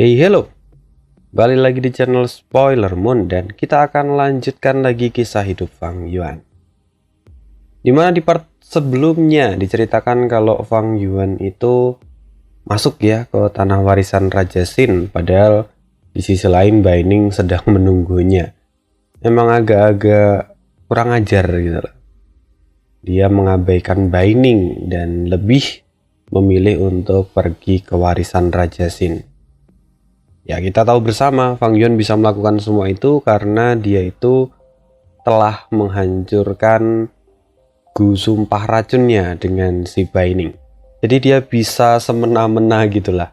Hey hello, balik lagi di channel Spoiler Moon dan kita akan lanjutkan lagi kisah hidup Fang Yuan. Dimana di part sebelumnya diceritakan kalau Fang Yuan itu masuk ya ke tanah warisan Raja Xin, padahal di sisi lain Bai Ning sedang menunggunya. Emang agak-agak kurang ajar gitu loh. Dia mengabaikan Bai Ning dan lebih memilih untuk pergi ke warisan Raja Xin. Ya, kita tahu bersama Fang Yuan bisa melakukan semua itu karena dia itu telah menghancurkan Gu sumpah racunnya dengan si Bai Ning. Jadi dia bisa semena-mena gitulah.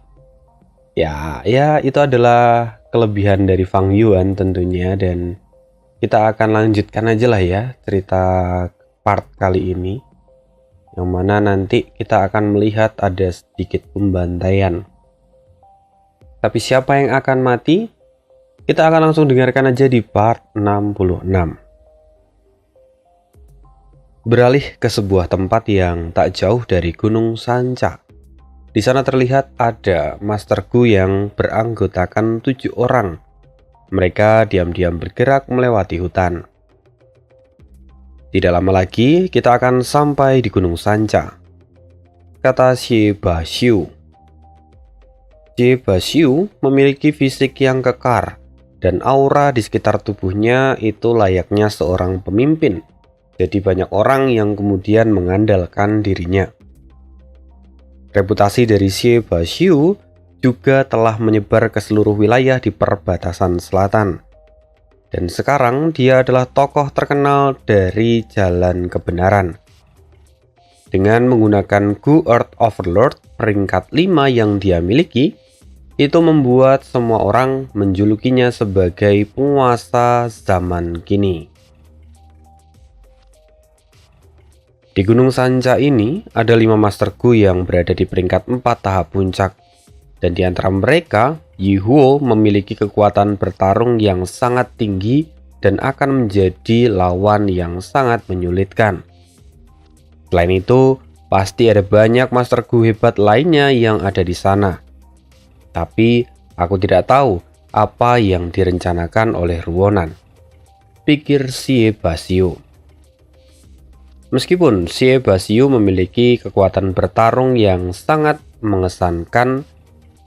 Ya itu adalah kelebihan dari Fang Yuan tentunya, dan kita akan lanjutkan aja lah ya cerita part kali ini. Yang mana nanti kita akan melihat ada sedikit pembantaian. Tapi siapa yang akan mati? Kita akan langsung dengarkan aja di part 66. Beralih ke sebuah tempat yang tak jauh dari Gunung Sanca. Di sana terlihat ada Master Gu yang beranggotakan 7 orang. Mereka diam-diam bergerak melewati hutan. Tidak lama lagi kita akan sampai di Gunung Sanca, kata Xie Baxiu. Xie Baxiu memiliki fisik yang kekar dan aura di sekitar tubuhnya itu layaknya seorang pemimpin. Jadi banyak orang yang kemudian mengandalkan dirinya. Reputasi dari Xie Baxiu juga telah menyebar ke seluruh wilayah di perbatasan selatan. Dan sekarang dia adalah tokoh terkenal dari jalan kebenaran. Dengan menggunakan Gu Earth Overlord peringkat 5 yang dia miliki, itu membuat semua orang menjulukinya sebagai penguasa zaman kini. Di Gunung Sanca ini ada 5 Master Gu yang berada di peringkat 4 tahap puncak, dan di antara mereka Yi Huo memiliki kekuatan bertarung yang sangat tinggi dan akan menjadi lawan yang sangat menyulitkan. Selain itu, pasti ada banyak Master Gu hebat lainnya yang ada di sana. Tapi aku tidak tahu apa yang direncanakan oleh Ruonan, pikir Xie Baxiu. Meskipun Xie Baxiu memiliki kekuatan bertarung yang sangat mengesankan,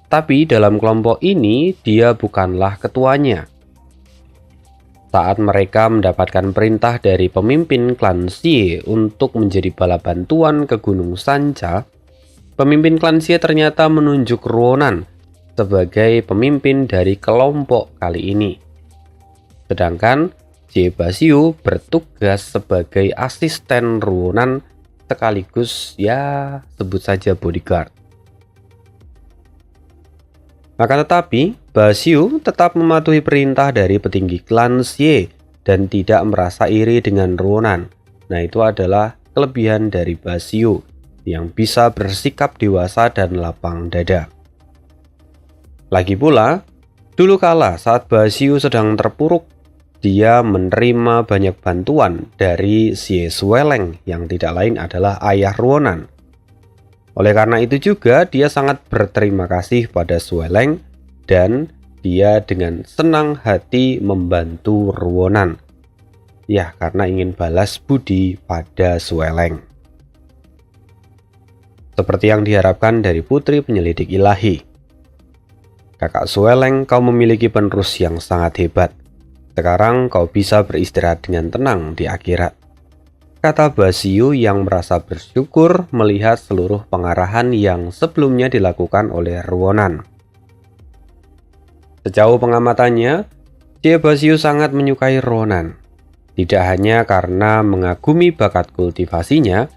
tapi dalam kelompok ini dia bukanlah ketuanya. Saat mereka mendapatkan perintah dari pemimpin klan Xie untuk menjadi bala bantuan ke Gunung Sanca, pemimpin klan Xie ternyata menunjuk Ruonan sebagai pemimpin dari kelompok kali ini. Sedangkan Xie Baxiu bertugas sebagai asisten Ruonan sekaligus ya sebut saja bodyguard. Maka tetapi Baxiu tetap mematuhi perintah dari petinggi klan Xie dan tidak merasa iri dengan Ruonan. Nah, itu adalah kelebihan dari Baxiu yang bisa bersikap dewasa dan lapang dada. Lagi pula, dulu kala saat Baxiu sedang terpuruk, dia menerima banyak bantuan dari Xie Sueleng yang tidak lain adalah ayah Ruonan. Oleh karena itu juga dia sangat berterima kasih pada Sueleng dan dia dengan senang hati membantu Ruonan. Ya, karena ingin balas budi pada Sueleng. Seperti yang diharapkan dari putri penyelidik ilahi. Kakak Sueleng, kau memiliki penerus yang sangat hebat. Sekarang kau bisa beristirahat dengan tenang di akhirat, kata Baxiu yang merasa bersyukur melihat seluruh pengarahan yang sebelumnya dilakukan oleh Ruonan. Sejauh pengamatannya, Xie Baxiu sangat menyukai Ruonan. Tidak hanya karena mengagumi bakat kultivasinya,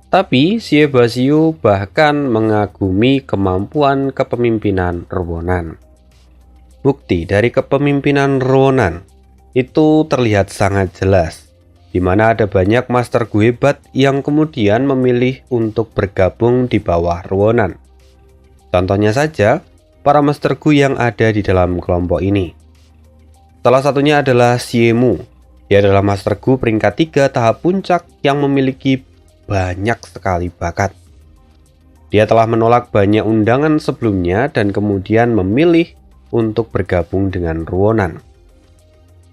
tapi Xie Baxiu bahkan mengagumi kemampuan kepemimpinan Ruonan. Bukti dari kepemimpinan Ruonan itu terlihat sangat jelas, di mana ada banyak Master Gu hebat yang kemudian memilih untuk bergabung di bawah Ruonan. Contohnya saja, para Master Gu yang ada di dalam kelompok ini. Salah satunya adalah Xie Mu. Dia adalah Master Gu peringkat 3 tahap puncak yang memiliki banyak sekali bakat. Dia telah menolak banyak undangan sebelumnya dan kemudian memilih untuk bergabung dengan Ruonan.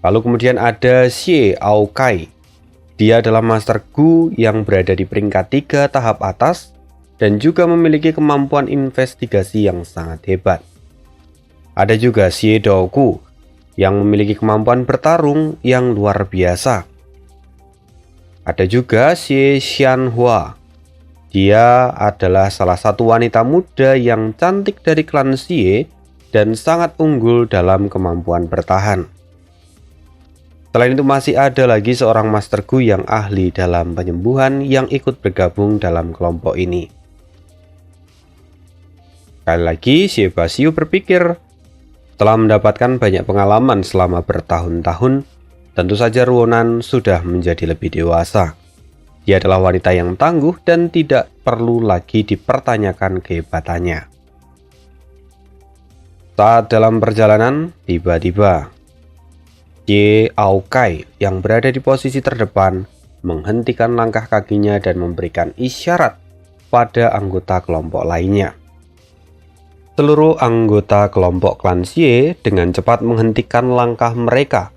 Lalu kemudian ada Xie Aokai. Dia adalah Master Gu yang berada di peringkat 3 tahap atas dan juga memiliki kemampuan investigasi yang sangat hebat. Ada juga Xie Douku yang memiliki kemampuan bertarung yang luar biasa. Ada juga Xie Xianhua. Dia adalah salah satu wanita muda yang cantik dari klan Xie dan sangat unggul dalam kemampuan bertahan. Selain itu masih ada lagi seorang Master Gu yang ahli dalam penyembuhan yang ikut bergabung dalam kelompok ini. Sekali lagi, Xie Basiu berpikir, setelah mendapatkan banyak pengalaman selama bertahun-tahun, tentu saja Ruonan sudah menjadi lebih dewasa. Dia adalah wanita yang tangguh dan tidak perlu lagi dipertanyakan kehebatannya. Saat dalam perjalanan, tiba-tiba Xie Aokai yang berada di posisi terdepan menghentikan langkah kakinya dan memberikan isyarat pada anggota kelompok lainnya. Seluruh anggota kelompok klan Xie dengan cepat menghentikan langkah mereka,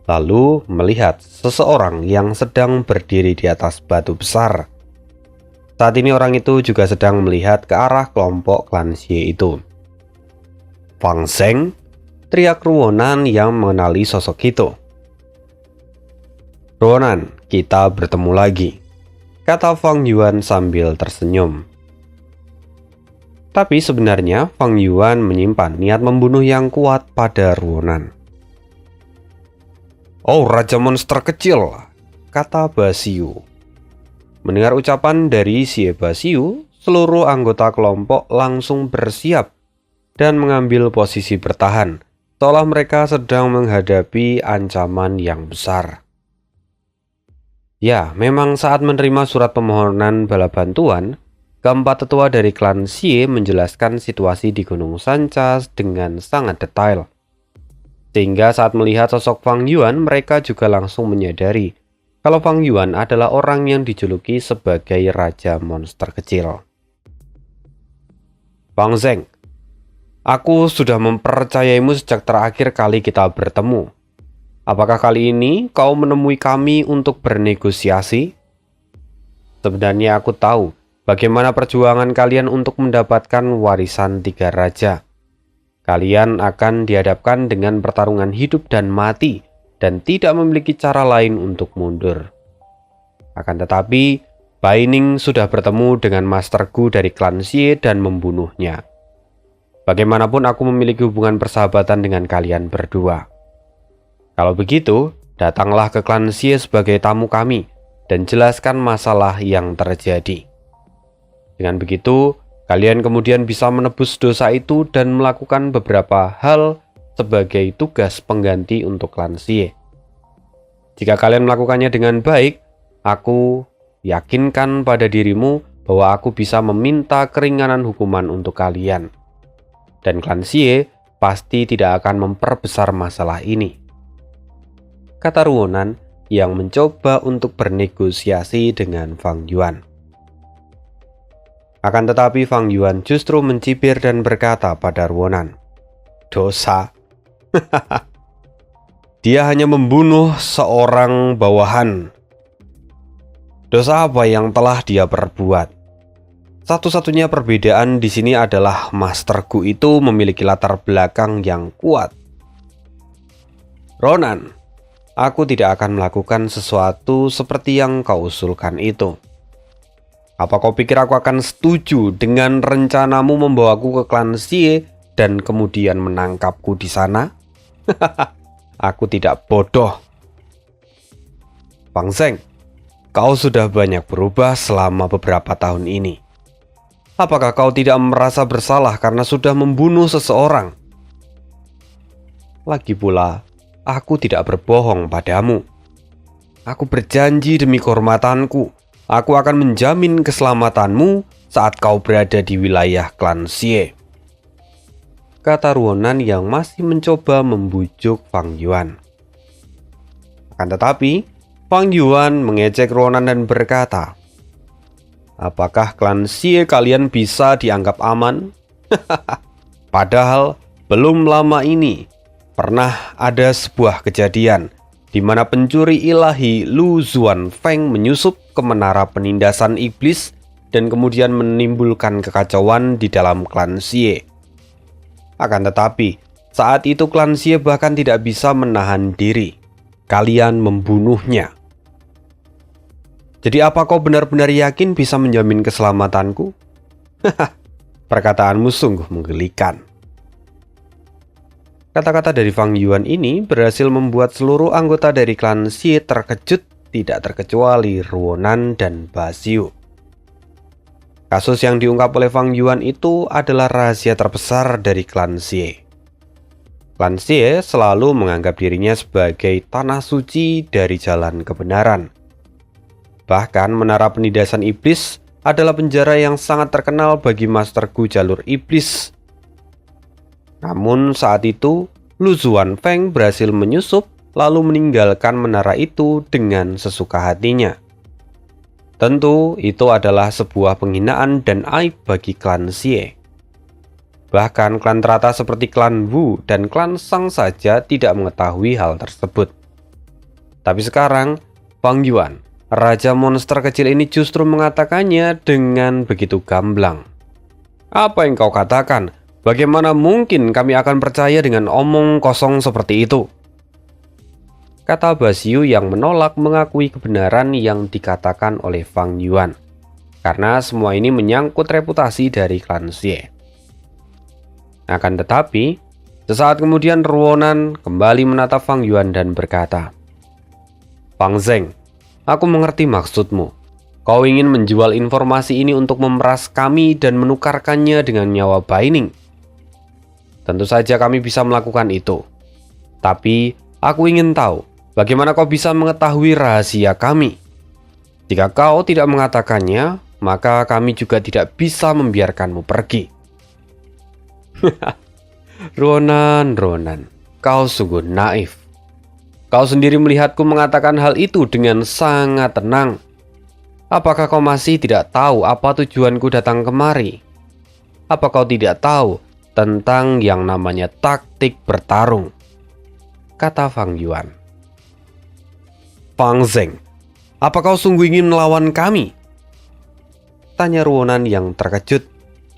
lalu melihat seseorang yang sedang berdiri di atas batu besar. Saat ini orang itu juga sedang melihat ke arah kelompok klan Xie itu. Fang Zeng, teriak Ruonan yang mengenali sosok itu. "Ruonan, kita bertemu lagi," kata Fang Yuan sambil tersenyum. Tapi sebenarnya Fang Yuan menyimpan niat membunuh yang kuat pada Ruonan. "Oh, Raja Monster kecil," kata Basiu. Mendengar ucapan dari Xie Basiu, seluruh anggota kelompok langsung bersiap dan mengambil posisi bertahan, seolah mereka sedang menghadapi ancaman yang besar. Ya, memang saat menerima surat permohonan bala bantuan, keempat tetua dari klan Xie menjelaskan situasi di Gunung Sanca dengan sangat detail. Sehingga saat melihat sosok Fang Yuan, mereka juga langsung menyadari kalau Fang Yuan adalah orang yang dijuluki sebagai Raja Monster Kecil. "Fang Zeng, aku sudah mempercayaimu sejak terakhir kali kita bertemu. Apakah kali ini kau menemui kami untuk bernegosiasi? Sebenarnya aku tahu bagaimana perjuangan kalian untuk mendapatkan warisan 3 raja. Kalian akan dihadapkan dengan pertarungan hidup dan mati dan tidak memiliki cara lain untuk mundur. Akan tetapi, Baining sudah bertemu dengan Master Gu dari klan Xie dan membunuhnya. Bagaimanapun aku memiliki hubungan persahabatan dengan kalian berdua. Kalau begitu, datanglah ke klan Xie sebagai tamu kami dan jelaskan masalah yang terjadi. Dengan begitu, kalian kemudian bisa menebus dosa itu dan melakukan beberapa hal sebagai tugas pengganti untuk klan Xie. Jika kalian melakukannya dengan baik, aku yakinkan pada dirimu bahwa aku bisa meminta keringanan hukuman untuk kalian. Dan klan Xie pasti tidak akan memperbesar masalah ini," kata Ruonan yang mencoba untuk bernegosiasi dengan Fang Yuan. Akan tetapi Fang Yuan justru mencibir dan berkata pada Ruonan, "Dosa? Dia hanya membunuh seorang bawahan. Dosa apa yang telah dia perbuat? Satu-satunya perbedaan di sini adalah Master Gu itu memiliki latar belakang yang kuat. Ronan, aku tidak akan melakukan sesuatu seperti yang kau usulkan itu. Apa kau pikir aku akan setuju dengan rencanamu membawaku ke klan Xie dan kemudian menangkapku di sana? Aku tidak bodoh. Fang Zeng, kau sudah banyak berubah selama beberapa tahun ini. Apakah kau tidak merasa bersalah karena sudah membunuh seseorang? Lagi pula, aku tidak berbohong padamu. Aku berjanji demi kehormatanku, aku akan menjamin keselamatanmu saat kau berada di wilayah klan Xie, kata Ruonan yang masih mencoba membujuk Fang Yuan. Akan tetapi, Fang Yuan mengejek Ruonan dan berkata, "Apakah klan Xie kalian bisa dianggap aman? Padahal belum lama ini pernah ada sebuah kejadian di mana pencuri ilahi Lu Zuanfeng menyusup ke menara penindasan iblis dan kemudian menimbulkan kekacauan di dalam klan Xie. Akan tetapi, saat itu klan Xie bahkan tidak bisa menahan diri. Kalian membunuhnya. Jadi apa kau benar-benar yakin bisa menjamin keselamatanku? Perkataanmu sungguh menggelikan. Kata-kata dari Fang Yuan ini berhasil membuat seluruh anggota dari klan Xie terkejut, tidak terkecuali Ruonan dan Basiu. Kasus yang diungkap oleh Fang Yuan itu adalah rahasia terbesar dari klan Xie. Klan Xie selalu menganggap dirinya sebagai tanah suci dari jalan kebenaran. Bahkan menara penindasan iblis adalah penjara yang sangat terkenal bagi Master Gu jalur iblis. Namun saat itu, Lu Zuanfeng berhasil menyusup lalu meninggalkan menara itu dengan sesuka hatinya. Tentu itu adalah sebuah penghinaan dan aib bagi klan Xie. Bahkan klan teratas seperti klan Wu dan klan Shang saja tidak mengetahui hal tersebut. Tapi sekarang, Fang Yuan, raja monster kecil ini justru mengatakannya dengan begitu gamblang. Apa yang kau katakan? Bagaimana mungkin kami akan percaya dengan omong kosong seperti itu? Kata Basiu yang menolak mengakui kebenaran yang dikatakan oleh Fang Yuan. Karena semua ini menyangkut reputasi dari klan Xie. Akan tetapi, sesaat kemudian Ruonan kembali menatap Fang Yuan dan berkata, Fang Zeng, aku mengerti maksudmu. Kau ingin menjual informasi ini untuk memeras kami dan menukarkannya dengan nyawa Baining. Tentu saja kami bisa melakukan itu. Tapi aku ingin tahu bagaimana kau bisa mengetahui rahasia kami. Jika kau tidak mengatakannya, maka kami juga tidak bisa membiarkanmu pergi. Ronan, kau sungguh naif. Kau sendiri melihatku mengatakan hal itu dengan sangat tenang. Apakah kau masih tidak tahu apa tujuanku datang kemari? Apa kau tidak tahu tentang yang namanya taktik bertarung? Kata Fang Yuan. Fang Zeng, apa kau sungguh ingin melawan kami? Tanya Ruonan yang terkejut.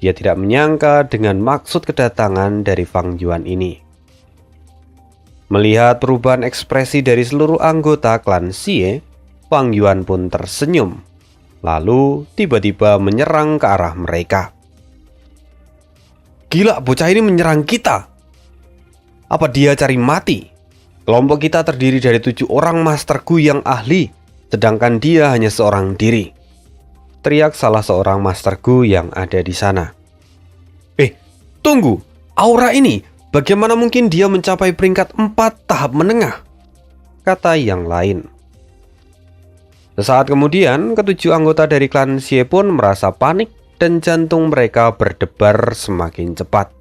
Dia tidak menyangka dengan maksud kedatangan dari Fang Yuan ini. Melihat perubahan ekspresi dari seluruh anggota klan Xie, Fang Yuan pun tersenyum. Lalu tiba-tiba menyerang ke arah mereka. Gila, bocah ini menyerang kita. Apa dia cari mati? Kelompok kita terdiri dari 7 orang Master Gu yang ahli, sedangkan dia hanya seorang diri. Teriak salah seorang Master Gu yang ada di sana. Tunggu, aura ini, bagaimana mungkin dia mencapai peringkat 4 tahap menengah? Kata yang lain. Sesaat kemudian, ketujuh anggota dari klan Xie pun merasa panik dan jantung mereka berdebar semakin cepat.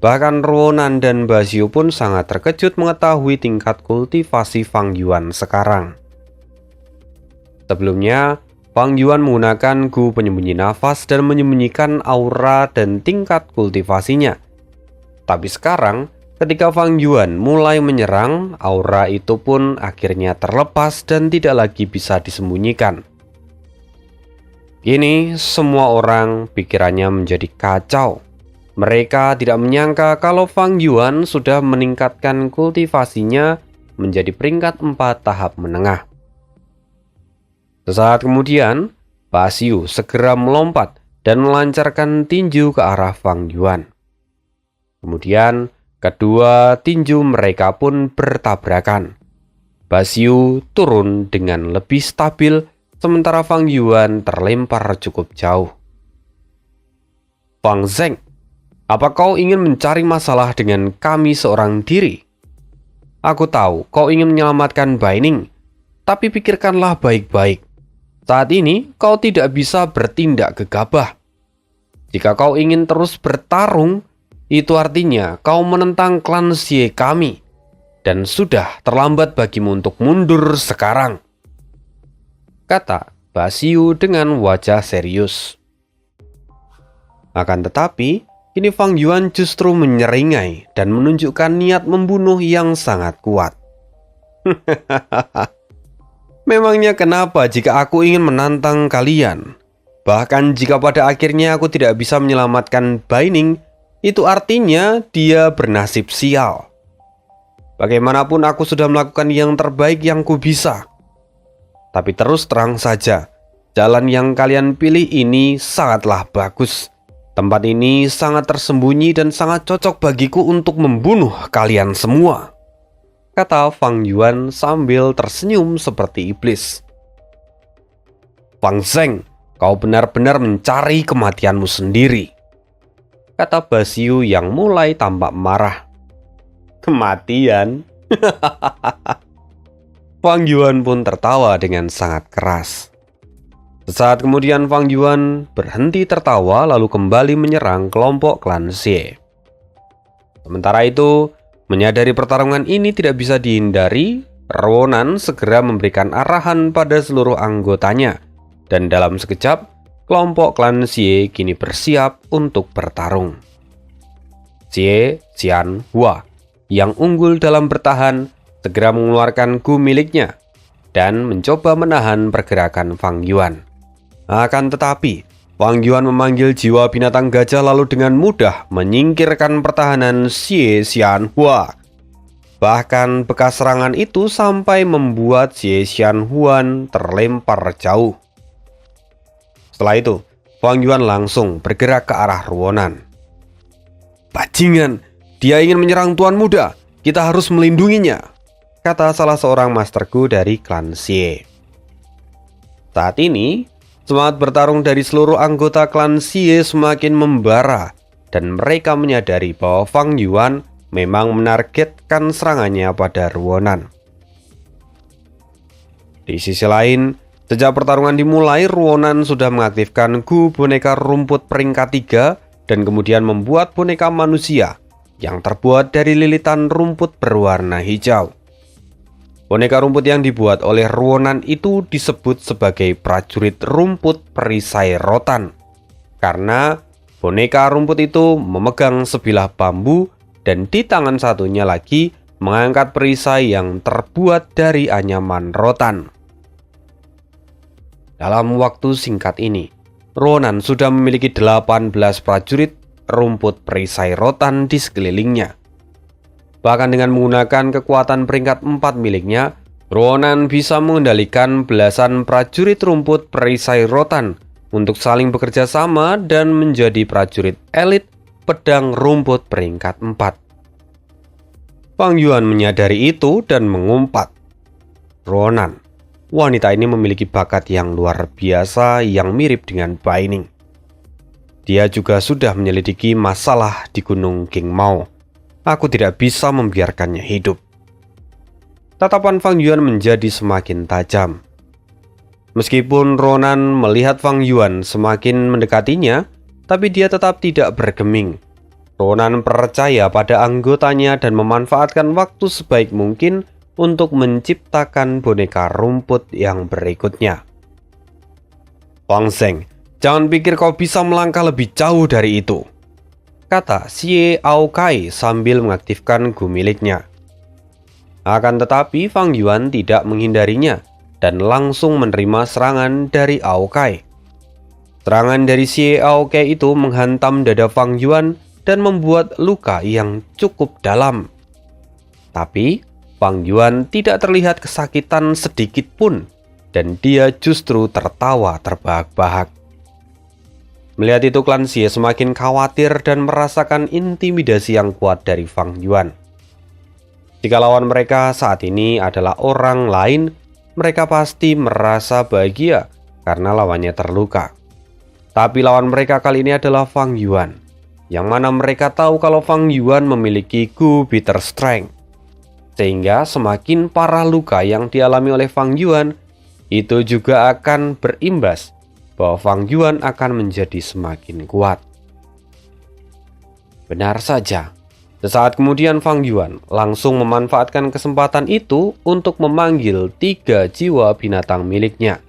Bahkan Ruonan dan Basiu pun sangat terkejut mengetahui tingkat kultivasi Fang Yuan sekarang. Sebelumnya, Fang Yuan menggunakan Gu penyembunyi nafas dan menyembunyikan aura dan tingkat kultivasinya. Tapi sekarang, ketika Fang Yuan mulai menyerang, aura itu pun akhirnya terlepas dan tidak lagi bisa disembunyikan. Kini semua orang pikirannya menjadi kacau. Mereka tidak menyangka kalau Fang Yuan sudah meningkatkan kultivasinya menjadi peringkat 4 tahap menengah. Sesaat kemudian, Basiu segera melompat dan melancarkan tinju ke arah Fang Yuan. Kemudian, kedua tinju mereka pun bertabrakan. Basiu turun dengan lebih stabil, sementara Fang Yuan terlempar cukup jauh. Fang Zeng, apa kau ingin mencari masalah dengan kami seorang diri? Aku tahu kau ingin menyelamatkan Baining, tapi pikirkanlah baik-baik. Saat ini kau tidak bisa bertindak gegabah. Jika kau ingin terus bertarung, itu artinya kau menentang klan Xie kami, dan sudah terlambat bagimu untuk mundur sekarang. Kata Basiu dengan wajah serius. Akan tetapi, Kini Fang Yuan justru menyeringai dan menunjukkan niat membunuh yang sangat kuat. Memangnya kenapa jika aku ingin menantang kalian? Bahkan jika pada akhirnya aku tidak bisa menyelamatkan Bai Ning, itu artinya dia bernasib sial. Bagaimanapun aku sudah melakukan yang terbaik yang ku bisa. Tapi terus terang saja, jalan yang kalian pilih ini sangatlah bagus. Tempat ini sangat tersembunyi dan sangat cocok bagiku untuk membunuh kalian semua, kata Fang Yuan sambil tersenyum seperti iblis. Fang Zheng, kau benar-benar mencari kematianmu sendiri, kata Basiu yang mulai tampak marah. Kematian? Fang Yuan pun tertawa dengan sangat keras. Sesaat kemudian Fang Yuan berhenti tertawa lalu kembali menyerang kelompok klan Xie. Sementara itu, menyadari pertarungan ini tidak bisa dihindari, Ruonan segera memberikan arahan pada seluruh anggotanya, dan dalam sekejap, kelompok klan Xie kini bersiap untuk bertarung. Xie Xianhua yang unggul dalam bertahan segera mengeluarkan gu miliknya dan mencoba menahan pergerakan Fang Yuan. Akan tetapi, Fang Yuan memanggil jiwa binatang gajah lalu dengan mudah menyingkirkan pertahanan Xie Xianhua. Bahkan bekas serangan itu sampai membuat Xie Xianhuan terlempar jauh. Setelah itu, Fang Yuan langsung bergerak ke arah Ruonan. Bajingan, dia ingin menyerang Tuan Muda, kita harus melindunginya, kata salah seorang Master Gu dari klan Xie. Saat ini, semangat bertarung dari seluruh anggota klan Xie semakin membara dan mereka menyadari bahwa Fang Yuan memang menargetkan serangannya pada Ruonan. Di sisi lain, sejak pertarungan dimulai, Ruonan sudah mengaktifkan gu boneka rumput peringkat 3 dan kemudian membuat boneka manusia yang terbuat dari lilitan rumput berwarna hijau. Boneka rumput yang dibuat oleh Ruonan itu disebut sebagai prajurit rumput perisai rotan, karena boneka rumput itu memegang sebilah bambu dan di tangan satunya lagi mengangkat perisai yang terbuat dari anyaman rotan. Dalam waktu singkat ini, Ruonan sudah memiliki 18 prajurit rumput perisai rotan di sekelilingnya. Bahkan dengan menggunakan kekuatan peringkat 4 miliknya, Ruonan bisa mengendalikan belasan prajurit rumput perisai rotan untuk saling bekerja sama dan menjadi prajurit elit pedang rumput peringkat 4. Fang Yuan menyadari itu dan mengumpat. Ruonan, wanita ini memiliki bakat yang luar biasa yang mirip dengan Bai Ning. Dia juga sudah menyelidiki masalah di Gunung Qingmao. Aku tidak bisa membiarkannya hidup. Tatapan Fang Yuan menjadi semakin tajam. Meskipun Ruonan melihat Fang Yuan semakin mendekatinya, tapi dia tetap tidak bergeming. Ruonan percaya pada anggotanya dan memanfaatkan waktu sebaik mungkin untuk menciptakan boneka rumput yang berikutnya. Fang Zheng, jangan pikir kau bisa melangkah lebih jauh dari itu, kata Xie Aokai sambil mengaktifkan gu miliknya. Akan tetapi Fang Yuan tidak menghindarinya dan langsung menerima serangan dari Aokai. Serangan dari Xie Aokai itu menghantam dada Fang Yuan dan membuat luka yang cukup dalam. Tapi Fang Yuan tidak terlihat kesakitan sedikit pun dan dia justru tertawa terbahak-bahak. Melihat itu klan Xie semakin khawatir dan merasakan intimidasi yang kuat dari Fang Yuan. Jika lawan mereka saat ini adalah orang lain, mereka pasti merasa bahagia karena lawannya terluka. Tapi lawan mereka kali ini adalah Fang Yuan, yang mana mereka tahu kalau Fang Yuan memiliki gu bitter strength. Sehingga semakin parah luka yang dialami oleh Fang Yuan, itu juga akan berimbas bahwa Fang Yuan akan menjadi semakin kuat. Benar saja, sesaat kemudian Fang Yuan langsung memanfaatkan kesempatan itu untuk memanggil 3 jiwa binatang miliknya,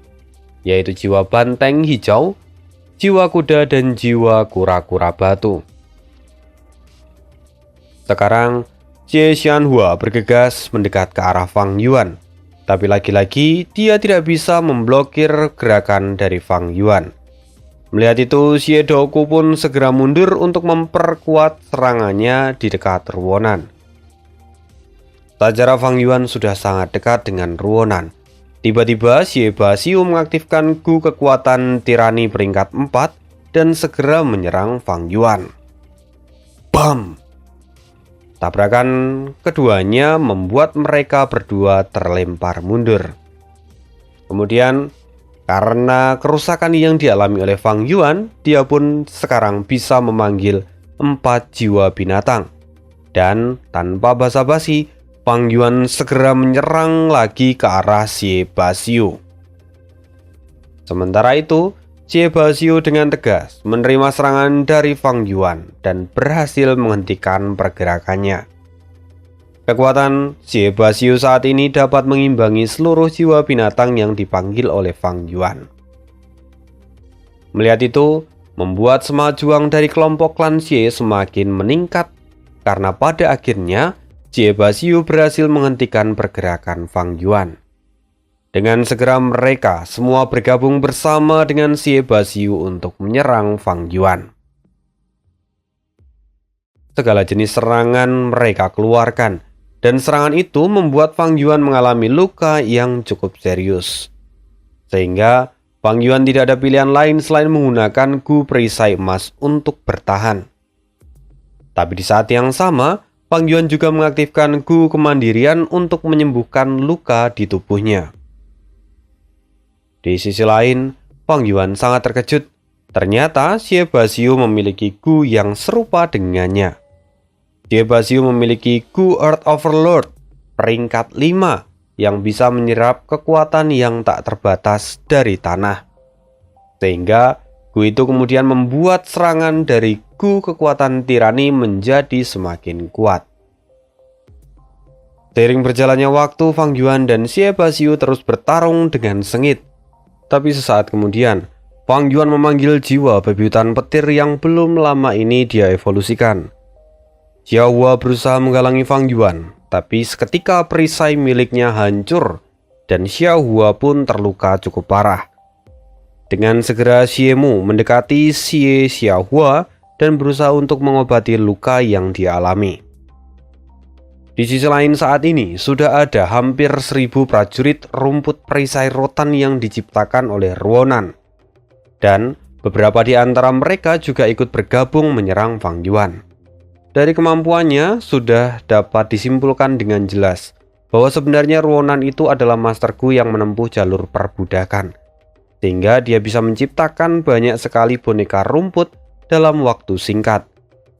yaitu jiwa banteng hijau, jiwa kuda, dan jiwa kura-kura batu. Sekarang, Xie Xianhua bergegas mendekat ke arah Fang Yuan. Tapi lagi-lagi dia tidak bisa memblokir gerakan dari Fang Yuan. Melihat itu, Xie Douku pun segera mundur untuk memperkuat serangannya di dekat Ruonan. Tak jarak Fang Yuan sudah sangat dekat dengan Ruonan. Tiba-tiba Xie Basiu mengaktifkan Gu kekuatan tirani peringkat 4 dan segera menyerang Fang Yuan. Bam! Tabrakan keduanya membuat mereka berdua terlempar mundur. Kemudian, karena kerusakan yang dialami oleh Fang Yuan, dia pun sekarang bisa memanggil 4 jiwa binatang. Dan tanpa basa-basi, Fang Yuan segera menyerang lagi ke arah Xie Basiu. Sementara itu, Xie Basiu dengan tegas menerima serangan dari Fang Yuan dan berhasil menghentikan pergerakannya. Kekuatan Xie Basiu saat ini dapat mengimbangi seluruh jiwa binatang yang dipanggil oleh Fang Yuan. Melihat itu, membuat semangat juang dari kelompok klan Xie semakin meningkat karena pada akhirnya Xie Basiu berhasil menghentikan pergerakan Fang Yuan. Dengan segera mereka semua bergabung bersama dengan Xie Basiu untuk menyerang Fang Yuan. Segala jenis serangan mereka keluarkan, dan serangan itu membuat Fang Yuan mengalami luka yang cukup serius. Sehingga Fang Yuan tidak ada pilihan lain selain menggunakan Gu perisai emas untuk bertahan. Tapi di saat yang sama, Fang Yuan juga mengaktifkan Gu kemandirian untuk menyembuhkan luka di tubuhnya. Di sisi lain, Fang Yuan sangat terkejut. Ternyata Xie Basiu memiliki Gu yang serupa dengannya. Xie Basiu memiliki Gu Earth Overlord peringkat 5 yang bisa menyerap kekuatan yang tak terbatas dari tanah. Sehingga Gu itu kemudian membuat serangan dari Gu kekuatan tirani menjadi semakin kuat. Seiring berjalannya waktu, Fang Yuan dan Xie Basiu terus bertarung dengan sengit. Tapi sesaat kemudian, Fang Yuan memanggil jiwa babi hutan petir yang belum lama ini dia evolusikan. Xiaohua berusaha menghalangi Fang Yuan, tapi seketika perisai miliknya hancur dan Xiaohua pun terluka cukup parah. Dengan segera Xie Mu mendekati Xie Xiaohua dan berusaha untuk mengobati luka yang dia alami. Di sisi lain saat ini sudah ada hampir 1000 prajurit rumput perisai rotan yang diciptakan oleh Ruonan. Dan beberapa di antara mereka juga ikut bergabung menyerang Fang Yuan. Dari kemampuannya sudah dapat disimpulkan dengan jelas bahwa sebenarnya Ruonan itu adalah Master Gu yang menempuh jalur perbudakan. Sehingga dia bisa menciptakan banyak sekali boneka rumput dalam waktu singkat.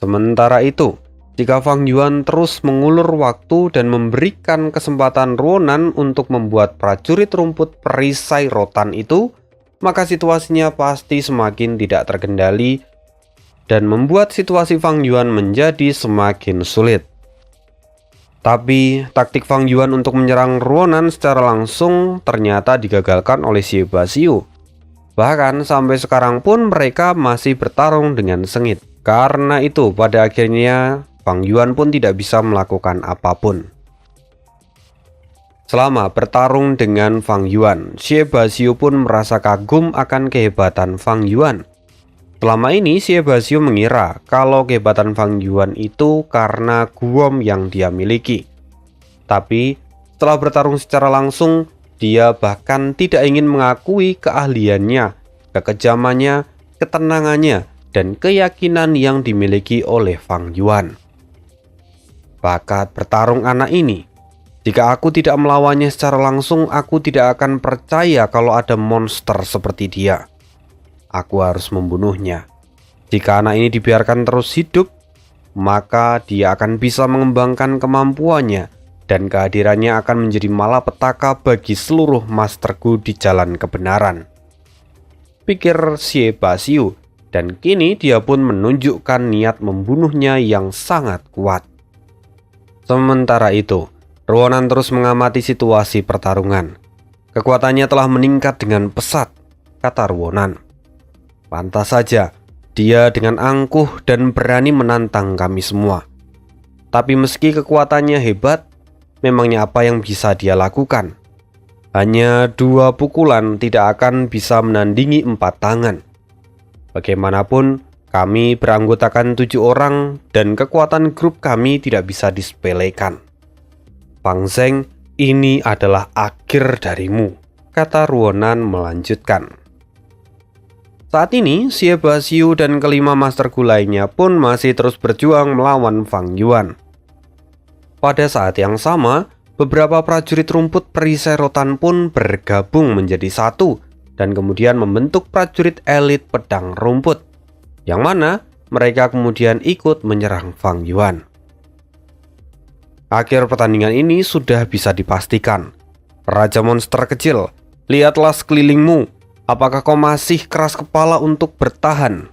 Sementara itu, jika Fang Yuan terus mengulur waktu dan memberikan kesempatan Ruonan untuk membuat prajurit rumput perisai rotan itu, maka situasinya pasti semakin tidak terkendali dan membuat situasi Fang Yuan menjadi semakin sulit. Tapi taktik Fang Yuan untuk menyerang Ruonan secara langsung ternyata digagalkan oleh Xie Basiu. Bahkan sampai sekarang pun mereka masih bertarung dengan sengit. Karena itu pada akhirnya Fang Yuan pun tidak bisa melakukan apapun. Selama bertarung dengan Fang Yuan, Xie Basiu pun merasa kagum akan kehebatan Fang Yuan. Selama ini Xie Basiu mengira kalau kehebatan Fang Yuan itu karena guom yang dia miliki. Tapi setelah bertarung secara langsung, dia bahkan tidak ingin mengakui keahliannya, kekejamannya, ketenangannya, dan keyakinan yang dimiliki oleh Fang Yuan. Bakat bertarung anak ini, jika aku tidak melawannya secara langsung, aku tidak akan percaya kalau ada monster seperti dia. Aku harus membunuhnya. Jika anak ini dibiarkan terus hidup, maka dia akan bisa mengembangkan kemampuannya dan kehadirannya akan menjadi malapetaka bagi seluruh masterku di jalan kebenaran, pikir Xie Basiu, dan kini dia pun menunjukkan niat membunuhnya yang sangat kuat. Sementara itu, Ruonan terus mengamati situasi pertarungan. Kekuatannya telah meningkat dengan pesat, kata Ruonan. Pantas saja dia dengan angkuh dan berani menantang kami semua. Tapi meski kekuatannya hebat, memangnya apa yang bisa dia lakukan? Hanya 2 pukulan tidak akan bisa menandingi 4 tangan. Bagaimanapun, kami beranggotakan 7 orang dan kekuatan grup kami tidak bisa disepelekan. Fang Zheng, ini adalah akhir darimu, kata Ruonan melanjutkan. Saat ini, Xie Baxiu dan kelima Master Gu lainnya pun masih terus berjuang melawan Fang Yuan. Pada saat yang sama, beberapa prajurit rumput perisai rotan pun bergabung menjadi satu dan kemudian membentuk prajurit elit pedang rumput, yang mana mereka kemudian ikut menyerang Fang Yuan. Akhir pertandingan ini sudah bisa dipastikan. Raja monster kecil, lihatlah sekelilingmu. Apakah kau masih keras kepala untuk bertahan?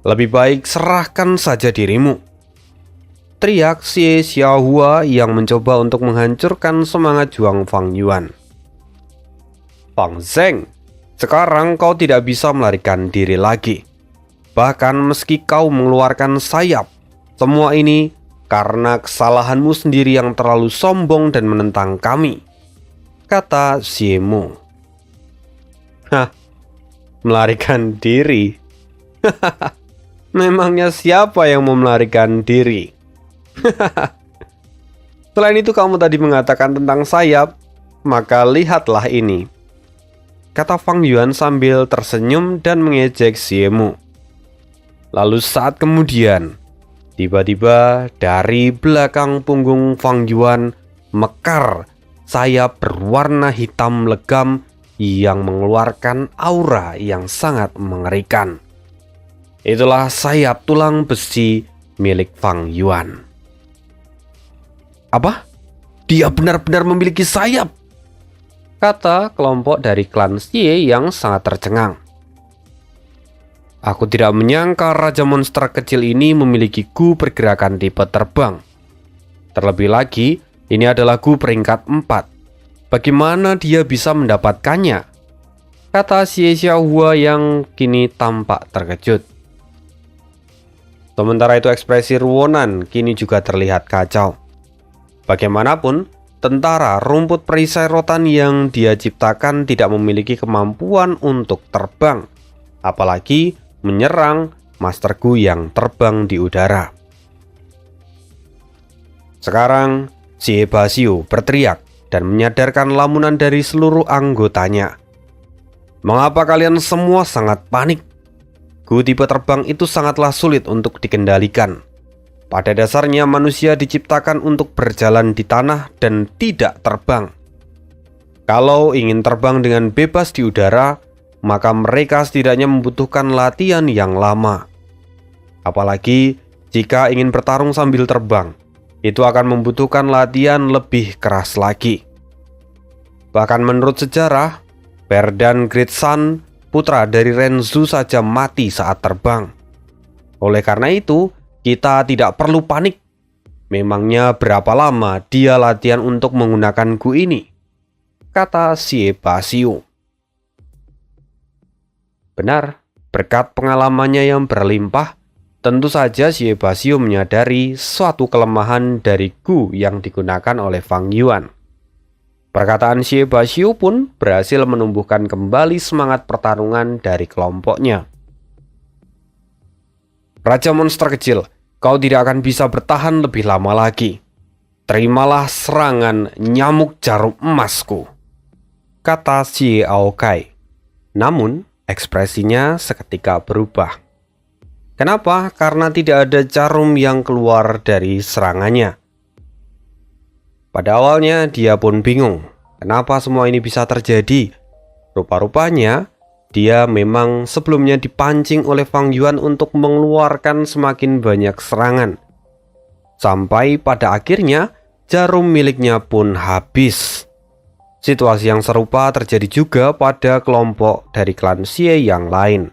Lebih baik serahkan saja dirimu, teriak Xie Xiaohua yang mencoba untuk menghancurkan semangat juang Fang Yuan. Fang Zheng, sekarang kau tidak bisa melarikan diri lagi. Bahkan meski kau mengeluarkan sayap, semua ini karena kesalahanmu sendiri yang terlalu sombong dan menentang kami, kata Xie Mu. Hah, melarikan diri? Memangnya siapa yang mau melarikan diri? Selain itu kamu tadi mengatakan tentang sayap, maka lihatlah ini, kata Fang Yuan sambil tersenyum dan mengejek Xie Mu. Lalu saat kemudian, tiba-tiba dari belakang punggung Fang Yuan mekar sayap berwarna hitam legam yang mengeluarkan aura yang sangat mengerikan. Itulah sayap tulang besi milik Fang Yuan. Apa? Dia benar-benar memiliki sayap, kata kelompok dari klan Xie yang sangat tercengang. Aku tidak menyangka Raja Monster kecil ini memiliki Gu pergerakan tipe terbang. Terlebih lagi, ini adalah Gu peringkat 4. Bagaimana dia bisa mendapatkannya? Kata Xie Xiaohua yang kini tampak terkejut. Sementara itu ekspresi Ruonan kini juga terlihat kacau. Bagaimanapun, tentara rumput perisai rotan yang dia ciptakan tidak memiliki kemampuan untuk terbang, apalagi menyerang Master Gu yang terbang di udara. Sekarang, Xie Baxiu berteriak dan menyadarkan lamunan dari seluruh anggotanya. Mengapa kalian semua sangat panik? Gu tipe terbang itu sangatlah sulit untuk dikendalikan. Pada dasarnya manusia diciptakan untuk berjalan di tanah dan tidak terbang. Kalau ingin terbang dengan bebas di udara, maka mereka setidaknya membutuhkan latihan yang lama. Apalagi jika ingin bertarung sambil terbang, itu akan membutuhkan latihan lebih keras lagi. Bahkan menurut sejarah, Perdan Great Sun, putra dari Renzu saja mati saat terbang. Oleh karena itu, kita tidak perlu panik. Memangnya berapa lama dia latihan untuk menggunakan Gu ini? Kata Xie Baxiu. Benar, berkat pengalamannya yang berlimpah, tentu saja Xie Baxiu menyadari suatu kelemahan dari Gu yang digunakan oleh Fang Yuan. Perkataan Xie Baxiu pun berhasil menumbuhkan kembali semangat pertarungan dari kelompoknya. Raja monster kecil, kau tidak akan bisa bertahan lebih lama lagi. Terimalah serangan nyamuk jarum emasku, kata Xie Aokai. Namun, ekspresinya seketika berubah. Kenapa? Karena tidak ada jarum yang keluar dari serangannya. Pada awalnya dia pun bingung, kenapa semua ini bisa terjadi. Rupa-rupanya dia memang sebelumnya dipancing oleh Fang Yuan untuk mengeluarkan semakin banyak serangan. Sampai pada akhirnya jarum miliknya pun habis. Situasi yang serupa terjadi juga pada kelompok dari klan Xie yang lain.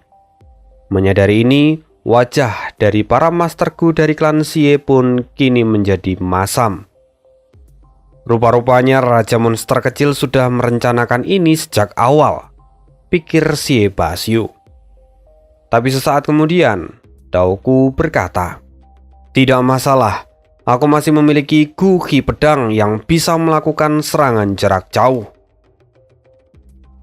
Menyadari ini, wajah dari para Master Gu dari klan Xie pun kini menjadi masam. Rupa-rupanya Raja Monster kecil sudah merencanakan ini sejak awal, pikir Xie Baxiu. Tapi sesaat kemudian, Dao Gu berkata, "Tidak masalah, Aku masih memiliki Gu Qi pedang yang bisa melakukan serangan jarak jauh.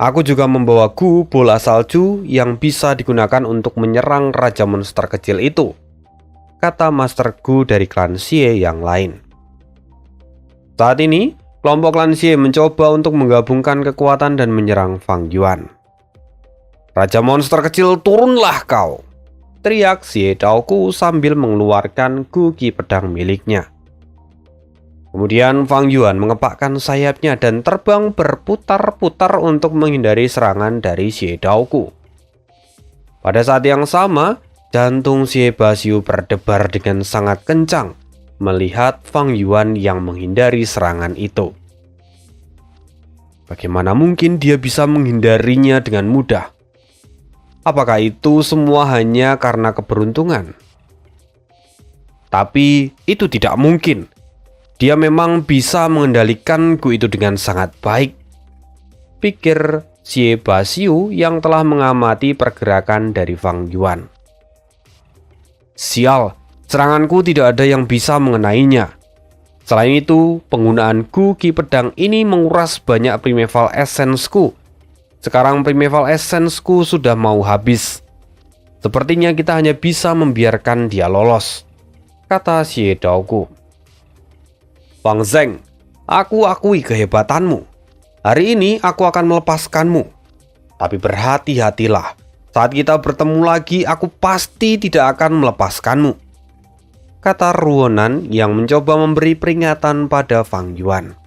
Aku juga membawa Gu bola salju yang bisa digunakan untuk menyerang Raja Monster kecil itu, kata Master Gu dari klan Xie yang lain. Saat ini, kelompok klan Xie mencoba untuk menggabungkan kekuatan dan menyerang Fang Yuan. Raja Monster kecil, turunlah kau! Teriak Xie Daoku sambil mengeluarkan Gu Qi pedang miliknya. Kemudian Fang Yuan mengepakkan sayapnya dan terbang berputar-putar untuk menghindari serangan dari Xie Daoku. Pada saat yang sama, jantung Xie Basiu berdebar dengan sangat kencang melihat Fang Yuan yang menghindari serangan itu. Bagaimana mungkin dia bisa menghindarinya dengan mudah? Apakah itu semua hanya karena keberuntungan? Tapi itu tidak mungkin. Dia memang bisa mengendalikan Gu itu dengan sangat baik, pikir Xie Basiu yang telah mengamati pergerakan dari Fang Yuan. Sial, seranganku tidak ada yang bisa mengenainya. Selain itu, penggunaan Gu Qi pedang ini menguras banyak Primeval Essence-ku. Sekarang Primeval Essence-ku sudah mau habis. Sepertinya kita hanya bisa membiarkan dia lolos, kata Xie Daoku. Fang Zheng, aku akui kehebatanmu. Hari ini aku akan melepaskanmu. Tapi berhati-hatilah. Saat kita bertemu lagi, aku pasti tidak akan melepaskanmu, kata Ruonan yang mencoba memberi peringatan pada Fang Yuan.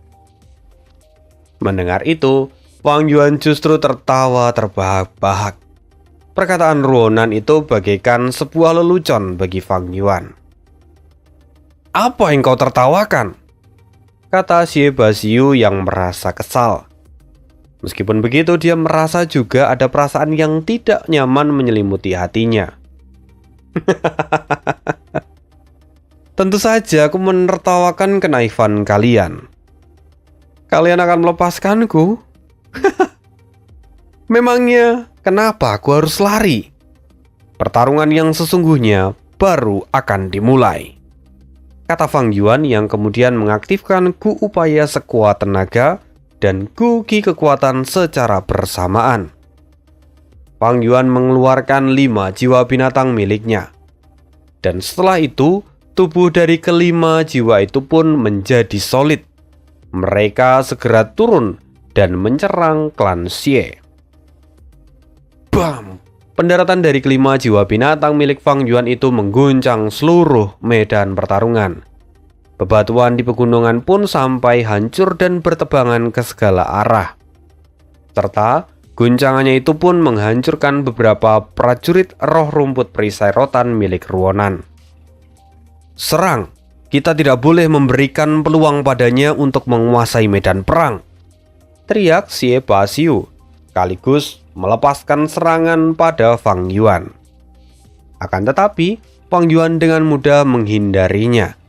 Mendengar itu, Fang Yuan justru tertawa terbahak-bahak. Perkataan Ruonan itu bagaikan sebuah lelucon bagi Fang Yuan. Apa yang kau tertawakan? Kata Xie Basiu yang merasa kesal. Meskipun begitu, dia merasa juga ada perasaan yang tidak nyaman menyelimuti hatinya. Tentu saja aku menertawakan kenaifan kalian. Kalian akan melepaskanku? Memangnya kenapa aku harus lari? Pertarungan yang sesungguhnya baru akan dimulai, kata Fang Yuan yang kemudian mengaktifkan Gu upaya sekuat tenaga dan Gu Qi kekuatan secara bersamaan. Fang Yuan mengeluarkan 5 jiwa binatang miliknya. Dan setelah itu, tubuh dari kelima jiwa itu pun menjadi solid. Mereka segera turun dan menyerang klan Xie. Bam! Pendaratan dari kelima jiwa binatang milik Fang Yuan itu mengguncang seluruh medan pertarungan. Bebatuan di pegunungan pun sampai hancur dan bertebangan ke segala arah. Serta guncangannya itu pun menghancurkan beberapa prajurit roh rumput perisai rotan milik Ruonan. Serang! Kita tidak boleh memberikan peluang padanya untuk menguasai medan perang, teriak Xie Basiu, sekaligus melepaskan serangan pada Fang Yuan. Akan tetapi, Fang Yuan dengan mudah menghindarinya.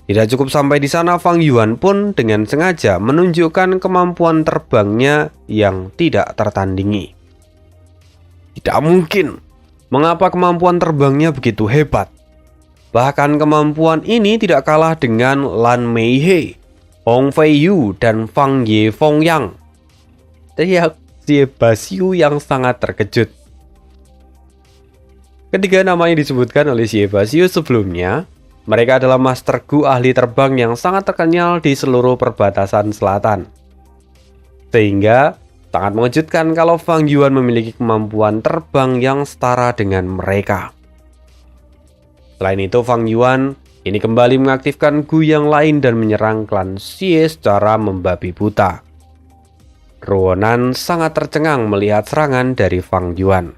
Tidak cukup sampai di sana, Fang Yuan pun dengan sengaja menunjukkan kemampuan terbangnya yang tidak tertandingi. Tidak mungkin. Mengapa kemampuan terbangnya begitu hebat? Bahkan kemampuan ini tidak kalah dengan Lan Meihe, Hong Fei Yu, dan Fang Ye Fong Yang, teriak Xie Basiu yang sangat terkejut. Ketiga nama yang disebutkan oleh Xie Basiu sebelumnya, mereka adalah Master Gu ahli terbang yang sangat terkenal di seluruh perbatasan selatan. Sehingga sangat mengejutkan kalau Fang Yuan memiliki kemampuan terbang yang setara dengan mereka. Selain itu, Fang Yuan ini kembali mengaktifkan Gu yang lain dan menyerang klan Xie secara membabi buta. Ruonan sangat tercengang melihat serangan dari Fang Yuan.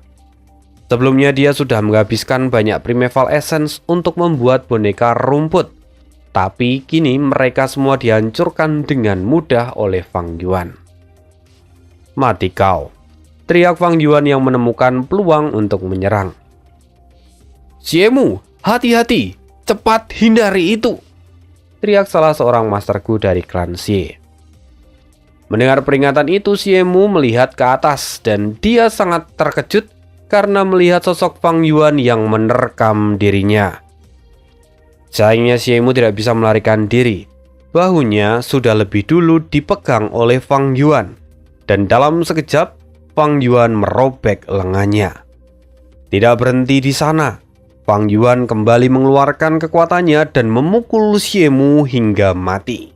Sebelumnya dia sudah menghabiskan banyak Primeval Essence untuk membuat boneka rumput. Tapi kini mereka semua dihancurkan dengan mudah oleh Fang Yuan. Mati kau, teriak Fang Yuan yang menemukan peluang untuk menyerang. Xiemu, hati-hati, cepat hindari itu, teriak salah seorang Master Gu dari klan Xie. Mendengar peringatan itu, Xiemu melihat ke atas dan dia sangat terkejut karena melihat sosok Fang Yuan yang menerkam dirinya. Sayangnya Xiemu tidak bisa melarikan diri. Bahunya sudah lebih dulu dipegang oleh Fang Yuan, dan dalam sekejap Fang Yuan merobek lengannya. Tidak berhenti di sana, Fang Yuan kembali mengeluarkan kekuatannya dan memukul Xiemu hingga mati.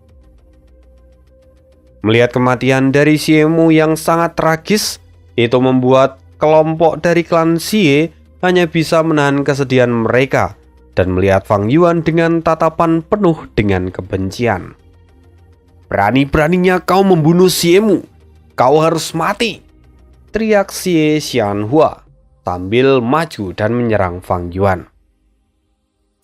Melihat kematian dari Xiemu yang sangat tragis, itu membuat kelompok dari klan Xie hanya bisa menahan kesedihan mereka dan melihat Fang Yuan dengan tatapan penuh dengan kebencian. "Berani-beraninya kau membunuh Xiemu, kau harus mati!" teriak Xie Xianhua sambil maju dan menyerang Fang Yuan.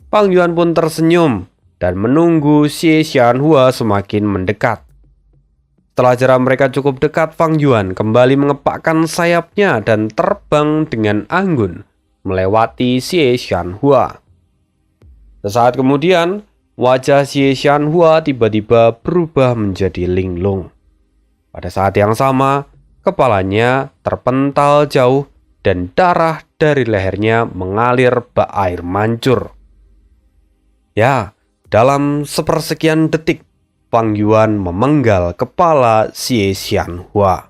Fang Yuan pun tersenyum dan menunggu Xie Xianhua semakin mendekat. Setelah jarak mereka cukup dekat, Fang Yuan kembali mengepakkan sayapnya dan terbang dengan anggun melewati Xie Xianhua. Sesaat kemudian, wajah Xie Xianhua tiba-tiba berubah menjadi linglung. Pada saat yang sama, kepalanya terpental jauh dan darah dari lehernya mengalir bak air mancur. Ya, dalam sepersekian detik, Fang Yuan memenggal kepala Xie Xianhua.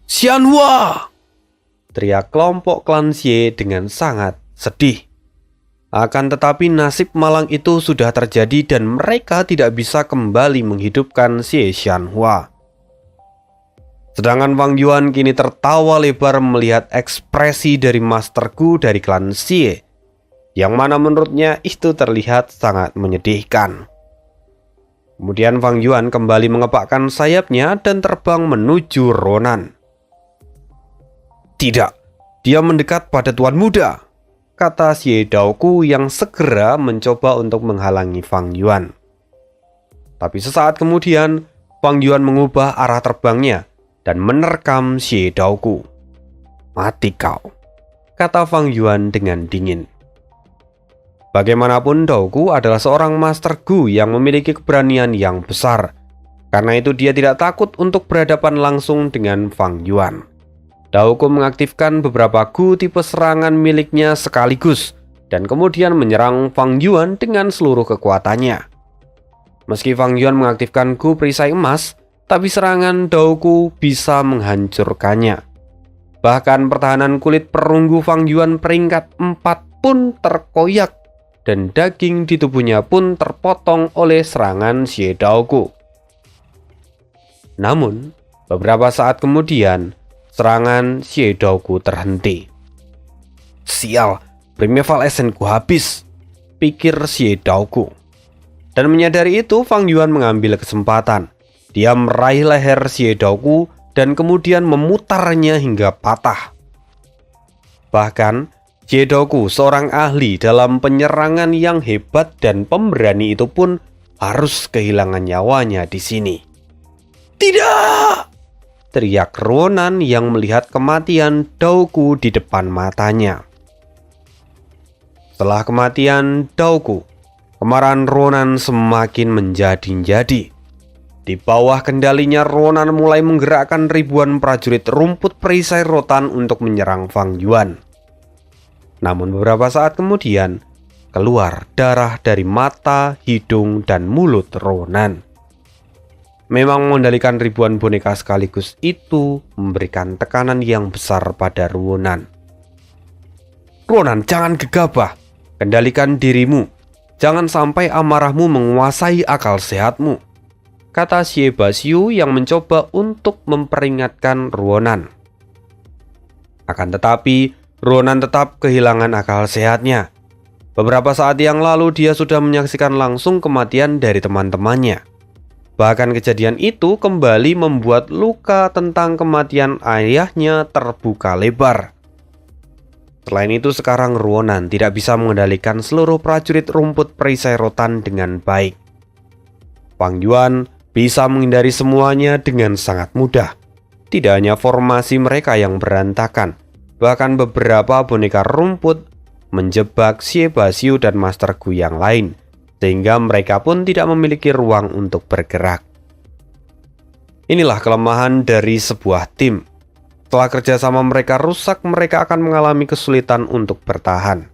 "Xianhua!" teriak kelompok klan Xie dengan sangat sedih. Akan tetapi nasib malang itu sudah terjadi dan mereka tidak bisa kembali menghidupkan Xie Xianhua. Sedangkan Fang Yuan kini tertawa lebar melihat ekspresi dari Master Gu dari klan Xie, yang mana menurutnya itu terlihat sangat menyedihkan. Kemudian Fang Yuan kembali mengepakkan sayapnya dan terbang menuju Ronan. "Tidak, dia mendekat pada Tuan Muda," kata Xie Daoku yang segera mencoba untuk menghalangi Fang Yuan. Tapi sesaat kemudian, Fang Yuan mengubah arah terbangnya dan menerkam Xie Daoku. "Mati kau," kata Fang Yuan dengan dingin. Bagaimanapun Daoku adalah seorang Master Gu yang memiliki keberanian yang besar. Karena itu dia tidak takut untuk berhadapan langsung dengan Fang Yuan. Daoku mengaktifkan beberapa Gu tipe serangan miliknya sekaligus dan kemudian menyerang Fang Yuan dengan seluruh kekuatannya. Meski Fang Yuan mengaktifkan Gu perisai emas, tapi serangan Daoku bisa menghancurkannya. Bahkan pertahanan kulit perunggu Fang Yuan peringkat 4 pun terkoyak dan daging di tubuhnya pun terpotong oleh serangan Xie Daoku. Namun, beberapa saat kemudian, serangan Xie Daoku terhenti. "Sial, Primeval Essence-ku habis," pikir Xie Daoku. Dan menyadari itu, Fang Yuan mengambil kesempatan. Dia meraih leher Xie Daoku dan kemudian memutarnya hingga patah. Bahkan, Xie Daoku, seorang ahli dalam penyerangan yang hebat dan pemberani itu pun harus kehilangan nyawanya di sini. "Tidak!" teriak Ronan yang melihat kematian Daoku di depan matanya. Setelah kematian Daoku, kemarahan Ronan semakin menjadi-jadi. Di bawah kendalinya, Ronan mulai menggerakkan ribuan prajurit rumput perisai rotan untuk menyerang Fang Yuan. Namun beberapa saat kemudian, keluar darah dari mata, hidung, dan mulut Ronan. Memang mengendalikan ribuan boneka sekaligus itu memberikan tekanan yang besar pada Ronan. "Ronan, jangan gegabah. Kendalikan dirimu. Jangan sampai amarahmu menguasai akal sehatmu," kata Xie Baxiu yang mencoba untuk memperingatkan Ronan. Akan tetapi, Ronan tetap kehilangan akal sehatnya. Beberapa saat yang lalu dia sudah menyaksikan langsung kematian dari teman-temannya. Bahkan kejadian itu kembali membuat luka tentang kematian ayahnya terbuka lebar. Selain itu, sekarang Ronan tidak bisa mengendalikan seluruh prajurit rumput perisai rotan dengan baik. Fang Yuan bisa menghindari semuanya dengan sangat mudah. Tidak hanya formasi mereka yang berantakan, bahkan beberapa boneka rumput menjebak Xie Baxiu dan Master Gu yang lain, sehingga mereka pun tidak memiliki ruang untuk bergerak. Inilah kelemahan dari sebuah tim. Setelah kerjasama mereka rusak, mereka akan mengalami kesulitan untuk bertahan.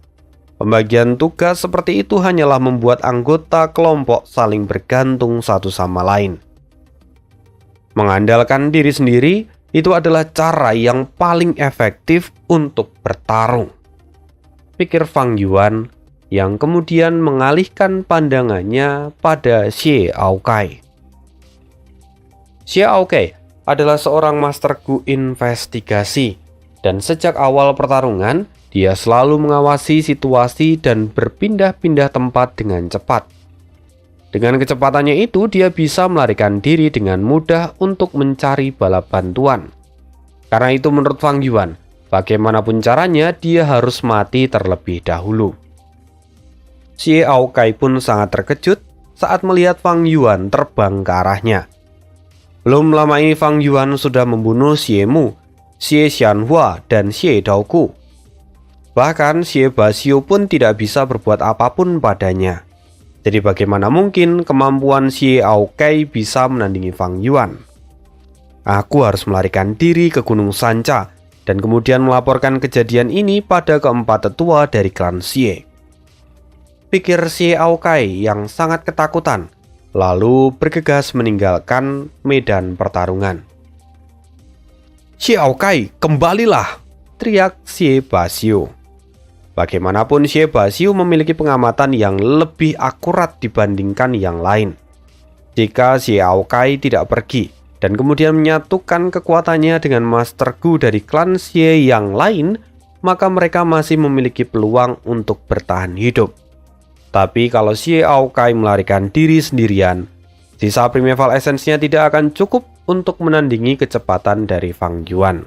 Pembagian tugas seperti itu hanyalah membuat anggota kelompok saling bergantung satu sama lain. Mengandalkan diri sendiri itu adalah cara yang paling efektif untuk bertarung, pikir Fang Yuan yang kemudian mengalihkan pandangannya pada Xie Aokai. Xie Aokai adalah seorang master Gu investigasi, dan sejak awal pertarungan dia selalu mengawasi situasi dan berpindah-pindah tempat dengan cepat. Dengan kecepatannya itu, dia bisa melarikan diri dengan mudah untuk mencari bala bantuan. Karena itu menurut Fang Yuan, bagaimanapun caranya dia harus mati terlebih dahulu. Xie Aokai pun sangat terkejut saat melihat Fang Yuan terbang ke arahnya. Belum lama ini Fang Yuan sudah membunuh Xie Mu, Xie Xianhua, dan Xie Daogu. Bahkan Xie Basio pun tidak bisa berbuat apapun padanya. Jadi bagaimana mungkin kemampuan Xie Aokai bisa menandingi Fang Yuan? Aku harus melarikan diri ke Gunung Sanca dan kemudian melaporkan kejadian ini pada keempat tetua dari klan Xie, pikir Xie Aokai yang sangat ketakutan, lalu bergegas meninggalkan medan pertarungan. Xie Aokai, kembalilah, teriak Xie Basio. Bagaimanapun Xie Basio memiliki pengamatan yang lebih akurat dibandingkan yang lain. Jika Xie Aokai tidak pergi dan kemudian menyatukan kekuatannya dengan Master Gu dari klan Xie yang lain, maka mereka masih memiliki peluang untuk bertahan hidup. Tapi kalau Xie Aokai melarikan diri sendirian, sisa primeval essence-nya tidak akan cukup untuk menandingi kecepatan dari Fang Yuan.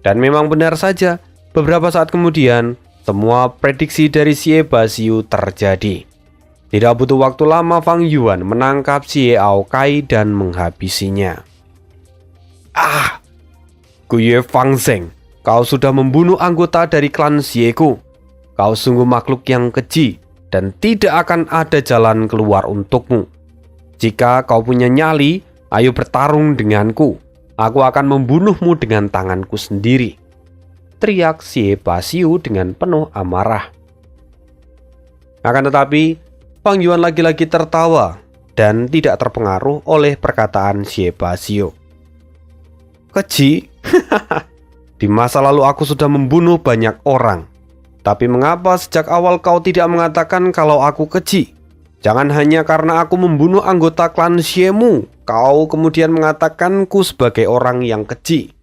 Dan memang benar saja, beberapa saat kemudian, semua prediksi dari Xie Basio terjadi. Tidak butuh waktu lama Fang Yuan menangkap Xie Aokai dan menghabisinya. Guye Fang Zeng, kau sudah membunuh anggota dari klan Xie-ku. Kau sungguh makhluk yang keji dan tidak akan ada jalan keluar untukmu. Jika kau punya nyali, ayo bertarung denganku. Aku akan membunuhmu dengan tanganku sendiri, teriak Xie Basio dengan penuh amarah. Akan tetapi, Fang Yuan lagi-lagi tertawa dan tidak terpengaruh oleh perkataan Xie Basio. Keji? Di masa lalu aku sudah membunuh banyak orang. Tapi mengapa sejak awal kau tidak mengatakan kalau aku keji? Jangan hanya karena aku membunuh anggota klan Xiemu, kau kemudian mengatakanku sebagai orang yang keji.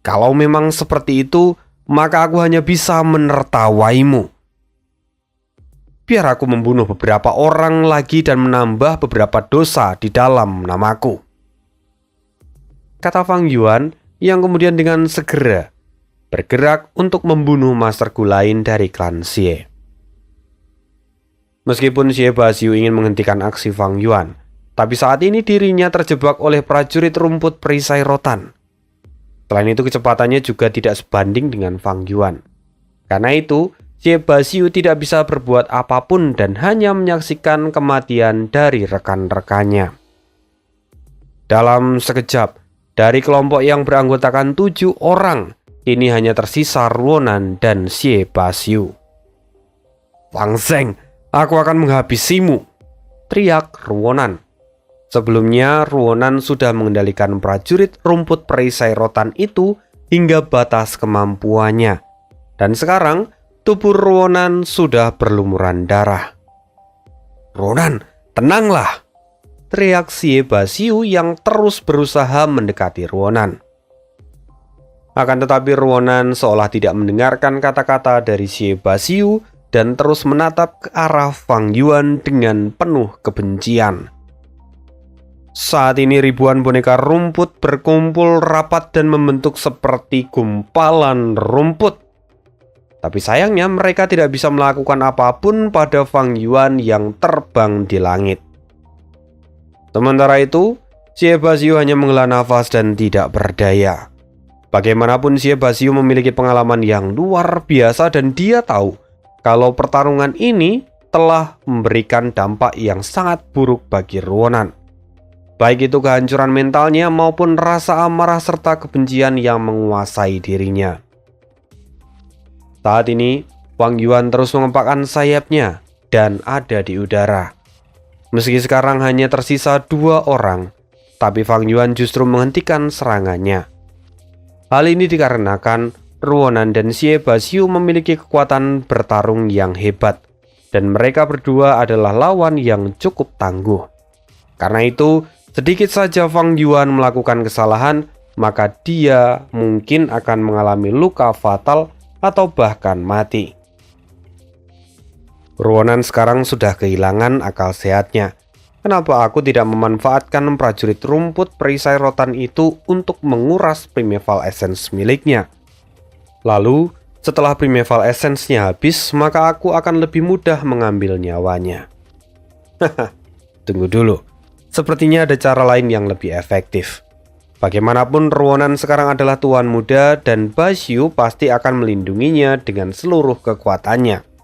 Kalau memang seperti itu, maka aku hanya bisa menertawaimu. Biar aku membunuh beberapa orang lagi dan menambah beberapa dosa di dalam namaku, kata Fang Yuan yang kemudian dengan segera bergerak untuk membunuh Master Gu lain dari klan Xie. Meskipun Xie Basio ingin menghentikan aksi Fang Yuan, tapi saat ini dirinya terjebak oleh prajurit rumput perisai rotan. Selain itu kecepatannya juga tidak sebanding dengan Fang Yuan. Karena itu, Xie Basio tidak bisa berbuat apapun dan hanya menyaksikan kematian dari rekan-rekannya. Dalam sekejap, dari kelompok yang beranggotakan 7 orang, ini hanya tersisa Ruonan dan Xie Basio. Fang Zeng, aku akan menghabisimu, teriak Ruonan. Sebelumnya, Ruonan sudah mengendalikan prajurit rumput perisai rotan itu hingga batas kemampuannya. Dan sekarang, tubuh Ruonan sudah berlumuran darah. Ruonan, tenanglah, teriak Xie Basio yang terus berusaha mendekati Ruonan. Akan tetapi Ruonan seolah tidak mendengarkan kata-kata dari Xie Basio dan terus menatap ke arah Fang Yuan dengan penuh kebencian. Saat ini ribuan boneka rumput berkumpul rapat dan membentuk seperti gumpalan rumput. Tapi sayangnya mereka tidak bisa melakukan apapun pada Fang Yuan yang terbang di langit. Sementara itu, Xie Basio hanya menghela nafas dan tidak berdaya. Bagaimanapun Xie Basio memiliki pengalaman yang luar biasa dan dia tahu kalau pertarungan ini telah memberikan dampak yang sangat buruk bagi Ruonan. Baik itu kehancuran mentalnya maupun rasa amarah serta kebencian yang menguasai dirinya. Saat ini, Wang Yuan terus mengepakkan sayapnya dan ada di udara. Meski sekarang hanya tersisa 2 orang, tapi Fang Yuan justru menghentikan serangannya. Hal ini dikarenakan Ruonan dan Xie Baxiu memiliki kekuatan bertarung yang hebat, dan mereka berdua adalah lawan yang cukup tangguh. Karena itu, sedikit saja Fang Yuan melakukan kesalahan, maka dia mungkin akan mengalami luka fatal atau bahkan mati. Ruonan sekarang sudah kehilangan akal sehatnya. Kenapa aku tidak memanfaatkan prajurit rumput perisai rotan itu untuk menguras Primeval Essence miliknya? Lalu, setelah Primeval Essence-nya habis, maka aku akan lebih mudah mengambil nyawanya. Haha, tunggu dulu. Sepertinya ada cara lain yang lebih efektif. Bagaimanapun Ruonan sekarang adalah tuan muda dan Baxiu pasti akan melindunginya dengan seluruh kekuatannya.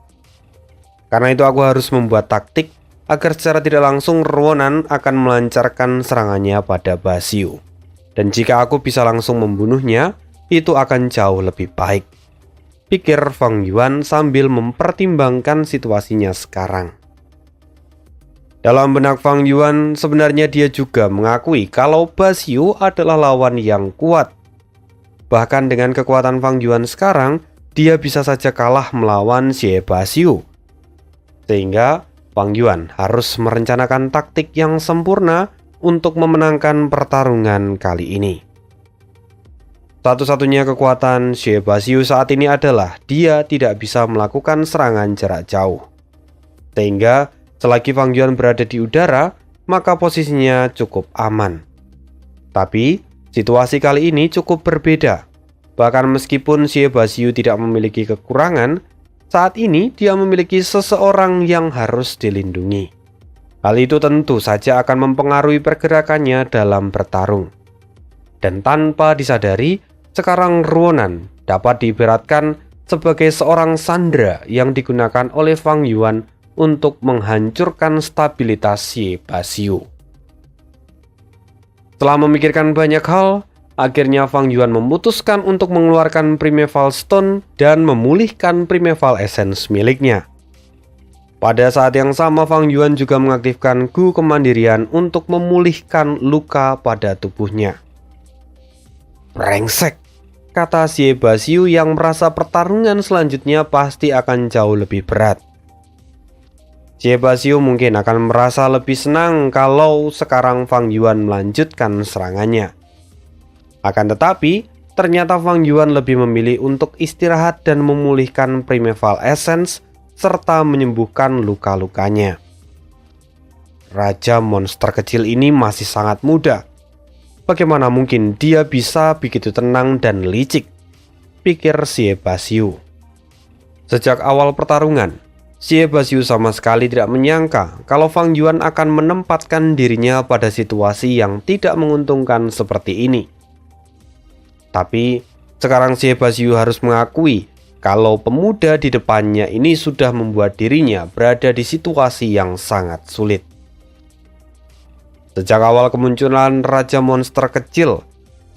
Karena itu aku harus membuat taktik agar secara tidak langsung Ruonan akan melancarkan serangannya pada Baxiu. Dan jika aku bisa langsung membunuhnya, itu akan jauh lebih baik, pikir Fang Yuan sambil mempertimbangkan situasinya sekarang. Dalam benak Fang Yuan, sebenarnya dia juga mengakui kalau Baxiu adalah lawan yang kuat. Bahkan dengan kekuatan Fang Yuan sekarang, dia bisa saja kalah melawan Xie Baxiu. Sehingga Fang Yuan harus merencanakan taktik yang sempurna untuk memenangkan pertarungan kali ini. Satu-satunya kekuatan Xie Baxiu saat ini adalah dia tidak bisa melakukan serangan jarak jauh. Sehingga selagi Fang Yuan berada di udara, maka posisinya cukup aman. Tapi situasi kali ini cukup berbeda. Bahkan meskipun Xie Baxiu tidak memiliki kekurangan, saat ini dia memiliki seseorang yang harus dilindungi. Hal itu tentu saja akan mempengaruhi pergerakannya dalam bertarung. Dan tanpa disadari, sekarang Ruonan dapat diibaratkan sebagai seorang sandera yang digunakan oleh Fang Yuan untuk menghancurkan stabilitas Xie Baxiu. Setelah memikirkan banyak hal, akhirnya Fang Yuan memutuskan untuk mengeluarkan Primeval Stone dan memulihkan Primeval Essence miliknya. Pada saat yang sama, Fang Yuan juga mengaktifkan Gu Kemandirian untuk memulihkan luka pada tubuhnya. Brengsek, kata Xie Baxiu yang merasa pertarungan selanjutnya pasti akan jauh lebih berat. Xie Baxiu mungkin akan merasa lebih senang kalau sekarang Fang Yuan melanjutkan serangannya. Akan tetapi, ternyata Fang Yuan lebih memilih untuk istirahat dan memulihkan Primeval Essence serta menyembuhkan luka-lukanya. Raja monster kecil ini masih sangat muda. Bagaimana mungkin dia bisa begitu tenang dan licik, pikir Xie Baxiu. Sejak awal pertarungan, Xie Baxiu sama sekali tidak menyangka kalau Fang Yuan akan menempatkan dirinya pada situasi yang tidak menguntungkan seperti ini. Tapi sekarang Xie Baxiu harus mengakui kalau pemuda di depannya ini sudah membuat dirinya berada di situasi yang sangat sulit. Sejak awal kemunculan Raja Monster Kecil,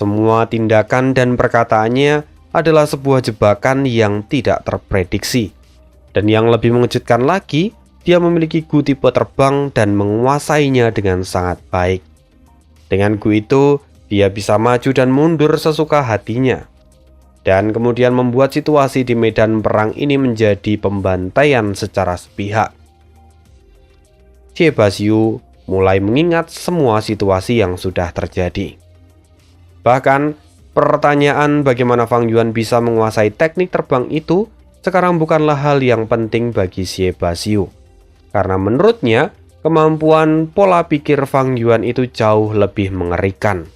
semua tindakan dan perkataannya adalah sebuah jebakan yang tidak terprediksi. Dan yang lebih mengejutkan lagi, dia memiliki Gu tipe terbang dan menguasainya dengan sangat baik. Dengan Gu itu, dia bisa maju dan mundur sesuka hatinya. Dan kemudian membuat situasi di medan perang ini menjadi pembantaian secara sepihak. Xie Baxiu mulai mengingat semua situasi yang sudah terjadi. Bahkan, pertanyaan bagaimana Fang Yuan bisa menguasai teknik terbang itu sekarang bukanlah hal yang penting bagi Xie Baxiu. Karena menurutnya, kemampuan pola pikir Fang Yuan itu jauh lebih mengerikan.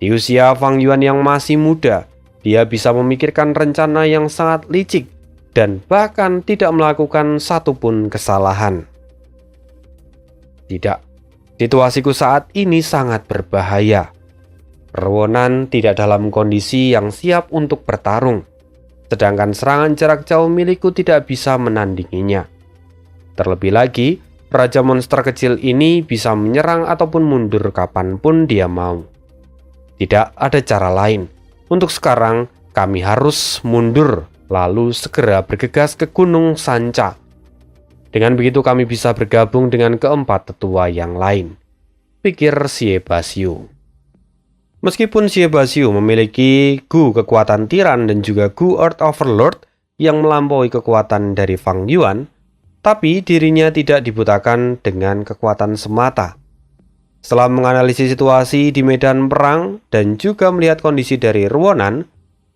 Di usia Fang Yuan yang masih muda, dia bisa memikirkan rencana yang sangat licik dan bahkan tidak melakukan satupun kesalahan. Tidak, situasiku saat ini sangat berbahaya. Ruonan tidak dalam kondisi yang siap untuk bertarung, sedangkan serangan jarak jauh milikku tidak bisa menandinginya. Terlebih lagi, Raja Monster Kecil ini bisa menyerang ataupun mundur kapanpun dia mau. Tidak ada cara lain. Untuk sekarang, kami harus mundur lalu segera bergegas ke Gunung Sanca. Dengan begitu kami bisa bergabung dengan keempat tetua yang lain, pikir Xie Basiu. Meskipun Xie Basiu memiliki Gu kekuatan tiran dan juga Gu Earth Overlord yang melampaui kekuatan dari Fang Yuan, tapi dirinya tidak dibutakan dengan kekuatan semata. Setelah menganalisis situasi di medan perang dan juga melihat kondisi dari Ruonan,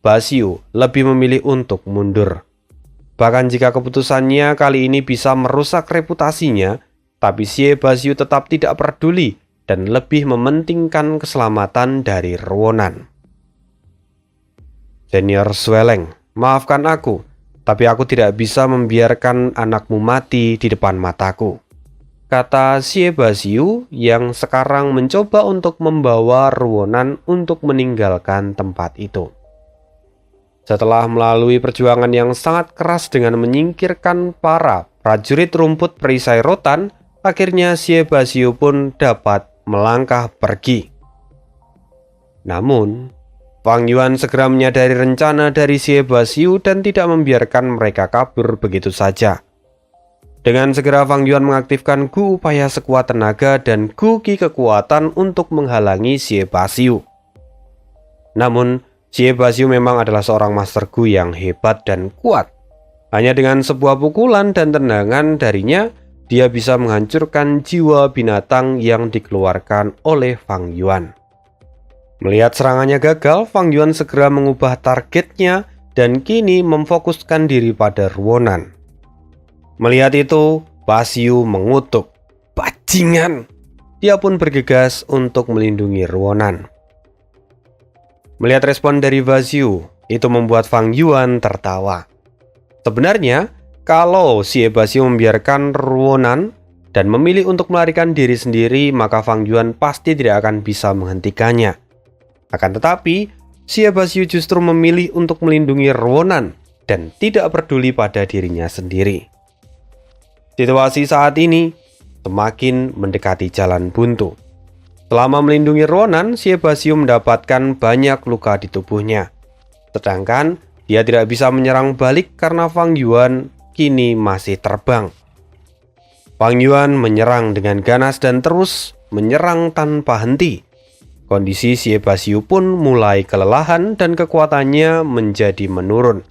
Basiu lebih memilih untuk mundur. Bahkan jika keputusannya kali ini bisa merusak reputasinya, tapi Xie Basiu tetap tidak peduli dan lebih mementingkan keselamatan dari Ruonan. Senior Zweleng, maafkan aku, tapi aku tidak bisa membiarkan anakmu mati di depan mataku, kata Xie Basiu yang sekarang mencoba untuk membawa Ruonan untuk meninggalkan tempat itu. Setelah melalui perjuangan yang sangat keras dengan menyingkirkan para prajurit rumput perisai rotan, akhirnya Xie Basiu pun dapat melangkah pergi. Namun, Fang Yuan segera menyadari rencana dari Xie Basiu dan tidak membiarkan mereka kabur begitu saja. Dengan segera Fang Yuan mengaktifkan Gu upaya sekuat tenaga dan Gu Qi kekuatan untuk menghalangi Xie Basiu. Namun, Xie Basiu memang adalah seorang Master Gu yang hebat dan kuat. Hanya dengan sebuah pukulan dan tendangan darinya, dia bisa menghancurkan jiwa binatang yang dikeluarkan oleh Fang Yuan. Melihat serangannya gagal, Fang Yuan segera mengubah targetnya dan kini memfokuskan diri pada Ruonan. Melihat itu, Basiu mengutuk, "Bajingan!" Dia pun bergegas untuk melindungi Ruonan. Melihat respon dari Basiu, itu membuat Fang Yuan tertawa. Sebenarnya, kalau Xie Basiu membiarkan Ruonan dan memilih untuk melarikan diri sendiri, maka Fang Yuan pasti tidak akan bisa menghentikannya. Akan tetapi, Xie Basiu justru memilih untuk melindungi Ruonan dan tidak peduli pada dirinya sendiri. Situasi saat ini semakin mendekati jalan buntu. Selama melindungi Ruonan, Xie Basiu mendapatkan banyak luka di tubuhnya. Sedangkan dia tidak bisa menyerang balik karena Fang Yuan kini masih terbang. Fang Yuan menyerang dengan ganas dan terus menyerang tanpa henti. Kondisi Xie Basiu pun mulai kelelahan dan kekuatannya menjadi menurun.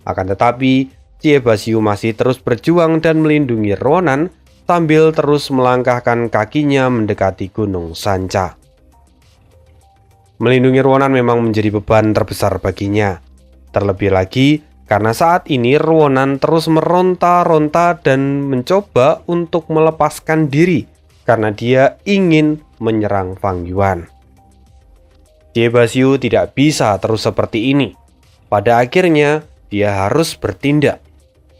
Akan tetapi, Xie Basiu masih terus berjuang dan melindungi Ruonan sambil terus melangkahkan kakinya mendekati Gunung Sanca. Melindungi Ruonan memang menjadi beban terbesar baginya. Terlebih lagi karena saat ini Ruonan terus meronta-ronta dan mencoba untuk melepaskan diri karena dia ingin menyerang Fang Yuan. Xie Basiu tidak bisa terus seperti ini. Pada akhirnya dia harus bertindak.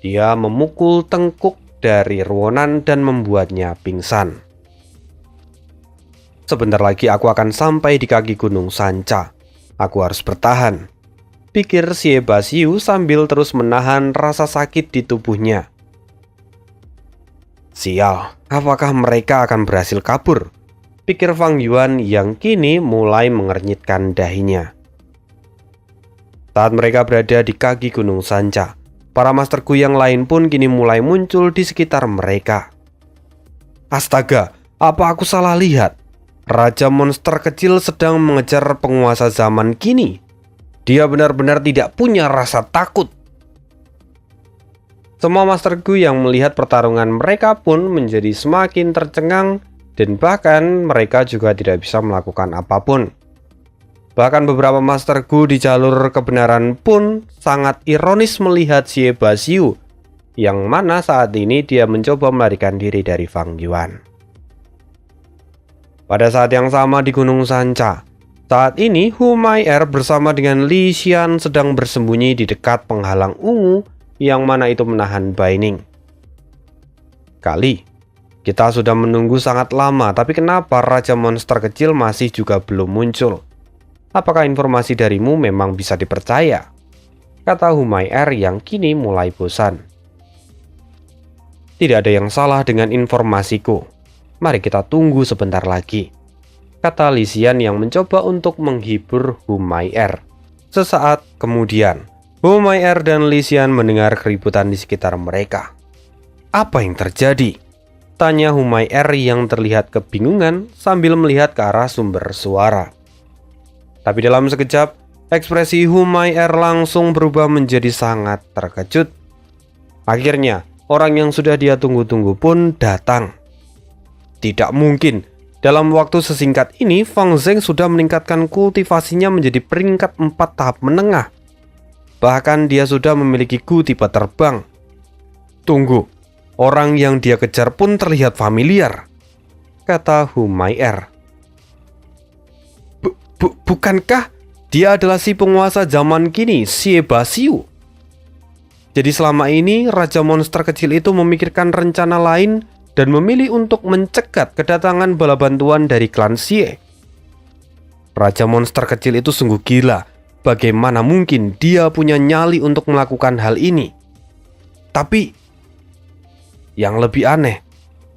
Dia memukul tengkuk dari Ruonan dan membuatnya pingsan. Sebentar lagi aku akan sampai di kaki Gunung Sanca. Aku harus bertahan, pikir Xie Basiu sambil terus menahan rasa sakit di tubuhnya. Sial, apakah mereka akan berhasil kabur? Pikir Fang Yuan yang kini mulai mengernyitkan dahinya. Saat mereka berada di kaki Gunung Sanca, para Master Gu yang lain pun kini mulai muncul di sekitar mereka. Astaga, apa aku salah lihat? Raja monster kecil sedang mengejar penguasa zaman kini. Dia benar-benar tidak punya rasa takut. Semua Master Gu yang melihat pertarungan mereka pun menjadi semakin tercengang dan bahkan mereka juga tidak bisa melakukan apapun. Bahkan beberapa Master Gu di jalur kebenaran pun sangat ironis melihat Xie Basiu, yang mana saat ini dia mencoba melarikan diri dari Fang Yuan. Pada saat yang sama di Gunung Sanca, saat ini Hu Mai'er bersama dengan Li Xian sedang bersembunyi di dekat penghalang ungu yang mana itu menahan Baining. Kali, kita sudah menunggu sangat lama, tapi kenapa Raja Monster kecil masih juga belum muncul? Apakah informasi darimu memang bisa dipercaya? Kata Hu Mai'er yang kini mulai bosan. Tidak ada yang salah dengan informasiku. Mari kita tunggu sebentar lagi, kata Li Xian yang mencoba untuk menghibur Hu Mai'er. Sesaat kemudian, Hu Mai'er dan Li Xian mendengar keributan di sekitar mereka. "Apa yang terjadi?" tanya Hu Mai'er yang terlihat kebingungan sambil melihat ke arah sumber suara. Tapi dalam sekejap, ekspresi Hu Mai'er langsung berubah menjadi sangat terkejut. Akhirnya, orang yang sudah dia tunggu-tunggu pun datang. Tidak mungkin, dalam waktu sesingkat ini Fang Zheng sudah meningkatkan kultivasinya menjadi peringkat 4 tahap menengah. Bahkan dia sudah memiliki Gu tipe terbang. Tunggu, orang yang dia kejar pun terlihat familiar, kata Hu Mai'er. Bukankah dia adalah si penguasa zaman kini, Xie Basiu? Jadi selama ini Raja Monster kecil itu memikirkan rencana lain dan memilih untuk mencegat kedatangan bala bantuan dari klan Xie. Raja Monster kecil itu sungguh gila. Bagaimana mungkin dia punya nyali untuk melakukan hal ini? Tapi yang lebih aneh,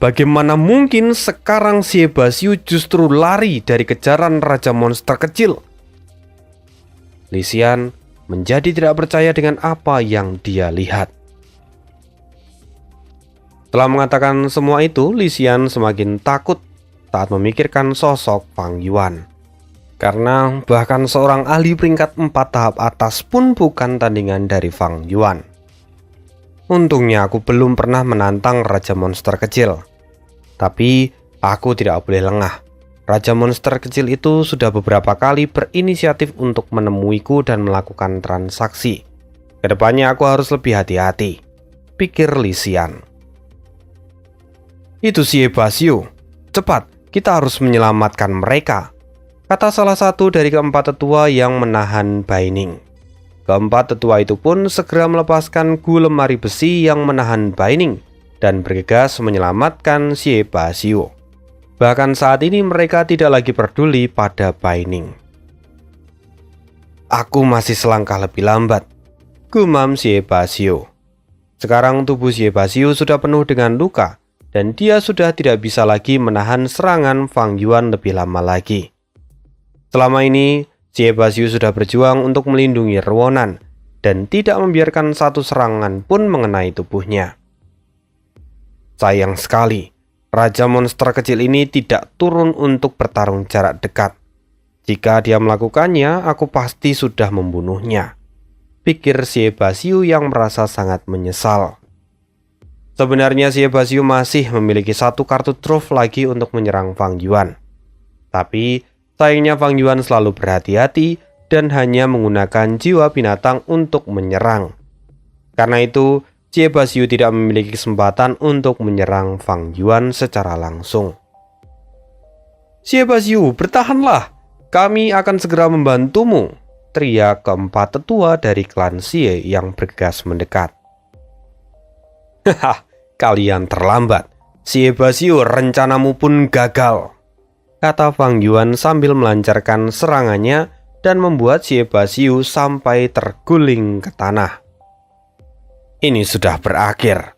bagaimana mungkin sekarang Xie Basiu justru lari dari kejaran Raja Monster kecil? Li Xian menjadi tidak percaya dengan apa yang dia lihat. Setelah mengatakan semua itu, Li Xian semakin takut saat memikirkan sosok Fang Yuan. Karena bahkan seorang ahli peringkat 4 tahap atas pun bukan tandingan dari Fang Yuan. Untungnya aku belum pernah menantang Raja Monster kecil. Tapi aku tidak boleh lengah. Raja Monster kecil itu sudah beberapa kali berinisiatif untuk menemuiku dan melakukan transaksi. Kedepannya aku harus lebih hati-hati, pikir Li Xian. Itu Xie Basiu. Cepat, kita harus menyelamatkan mereka, kata salah satu dari keempat tetua yang menahan Baining. Keempat tetua itu pun segera melepaskan Gu lemari besi yang menahan Baining dan bergegas menyelamatkan Xie Basiu. Bahkan saat ini mereka tidak lagi peduli pada Baining. Aku masih selangkah lebih lambat, gumam Xie Basiu. Sekarang tubuh Xie Basiu sudah penuh dengan luka dan dia sudah tidak bisa lagi menahan serangan Fang Yuan lebih lama lagi. Selama ini, Xie Basiu sudah berjuang untuk melindungi Ruonan dan tidak membiarkan satu serangan pun mengenai tubuhnya. Sayang sekali, Raja Monster kecil ini tidak turun untuk bertarung jarak dekat. Jika dia melakukannya, aku pasti sudah membunuhnya, pikir Xie Basiu yang merasa sangat menyesal. Sebenarnya Xie Basiu masih memiliki satu kartu truf lagi untuk menyerang Fang Yuan. Tapi sayangnya Fang Yuan selalu berhati-hati dan hanya menggunakan jiwa binatang untuk menyerang. Karena itu, Xie Basiu tidak memiliki kesempatan untuk menyerang Fang Yuan secara langsung. Xie Basiu, bertahanlah. Kami akan segera membantumu, teriak keempat tetua dari klan Xie yang bergegas mendekat. Haha, kalian terlambat. Xie Basiu, rencanamu pun gagal, kata Fang Yuan sambil melancarkan serangannya dan membuat Xie Basiu sampai terguling ke tanah. Ini sudah berakhir,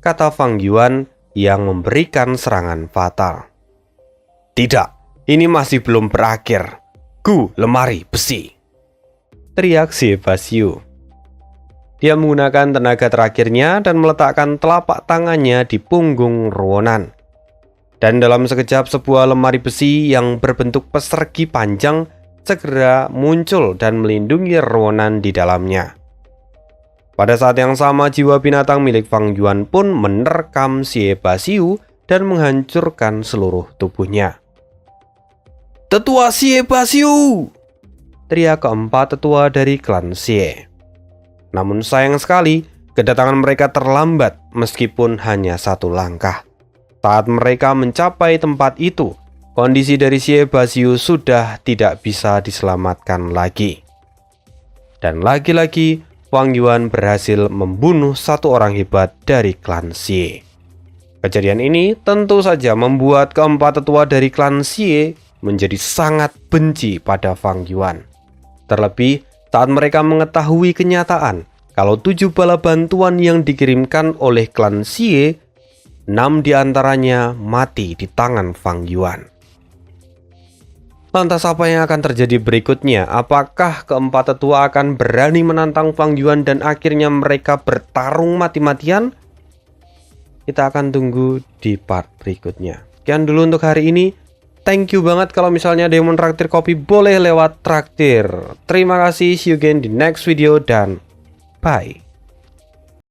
kata Fang Yuan yang memberikan serangan fatal. Tidak, ini masih belum berakhir. Gu lemari besi, teriak Xie Basiu. Dia menggunakan tenaga terakhirnya dan meletakkan telapak tangannya di punggung Ruonan. Dan dalam sekejap sebuah lemari besi yang berbentuk persegi panjang segera muncul dan melindungi Ruonan di dalamnya. Pada saat yang sama jiwa binatang milik Fang Yuan pun menerkam Xie Basiu dan menghancurkan seluruh tubuhnya. Tetua Xie Basiu, teriak keempat tetua dari klan Xie. Namun sayang sekali, kedatangan mereka terlambat meskipun hanya satu langkah. Saat mereka mencapai tempat itu, kondisi dari Xie Basiu sudah tidak bisa diselamatkan lagi. Dan lagi-lagi, Fang Yuan berhasil membunuh satu orang hebat dari klan Xie. Kejadian ini tentu saja membuat keempat tetua dari klan Xie menjadi sangat benci pada Fang Yuan. Terlebih saat mereka mengetahui kenyataan kalau 7 bala bantuan yang dikirimkan oleh klan Xie, 6 diantaranya mati di tangan Fang Yuan. Lantas apa yang akan terjadi berikutnya? Apakah keempat tetua akan berani menantang Fang Yuan dan akhirnya mereka bertarung mati-matian? Kita akan tunggu di part berikutnya. Sekian dulu untuk hari ini. Thank you banget kalau misalnya ada yang mau traktir kopi, boleh lewat traktir. Terima kasih, see you again di next video dan bye.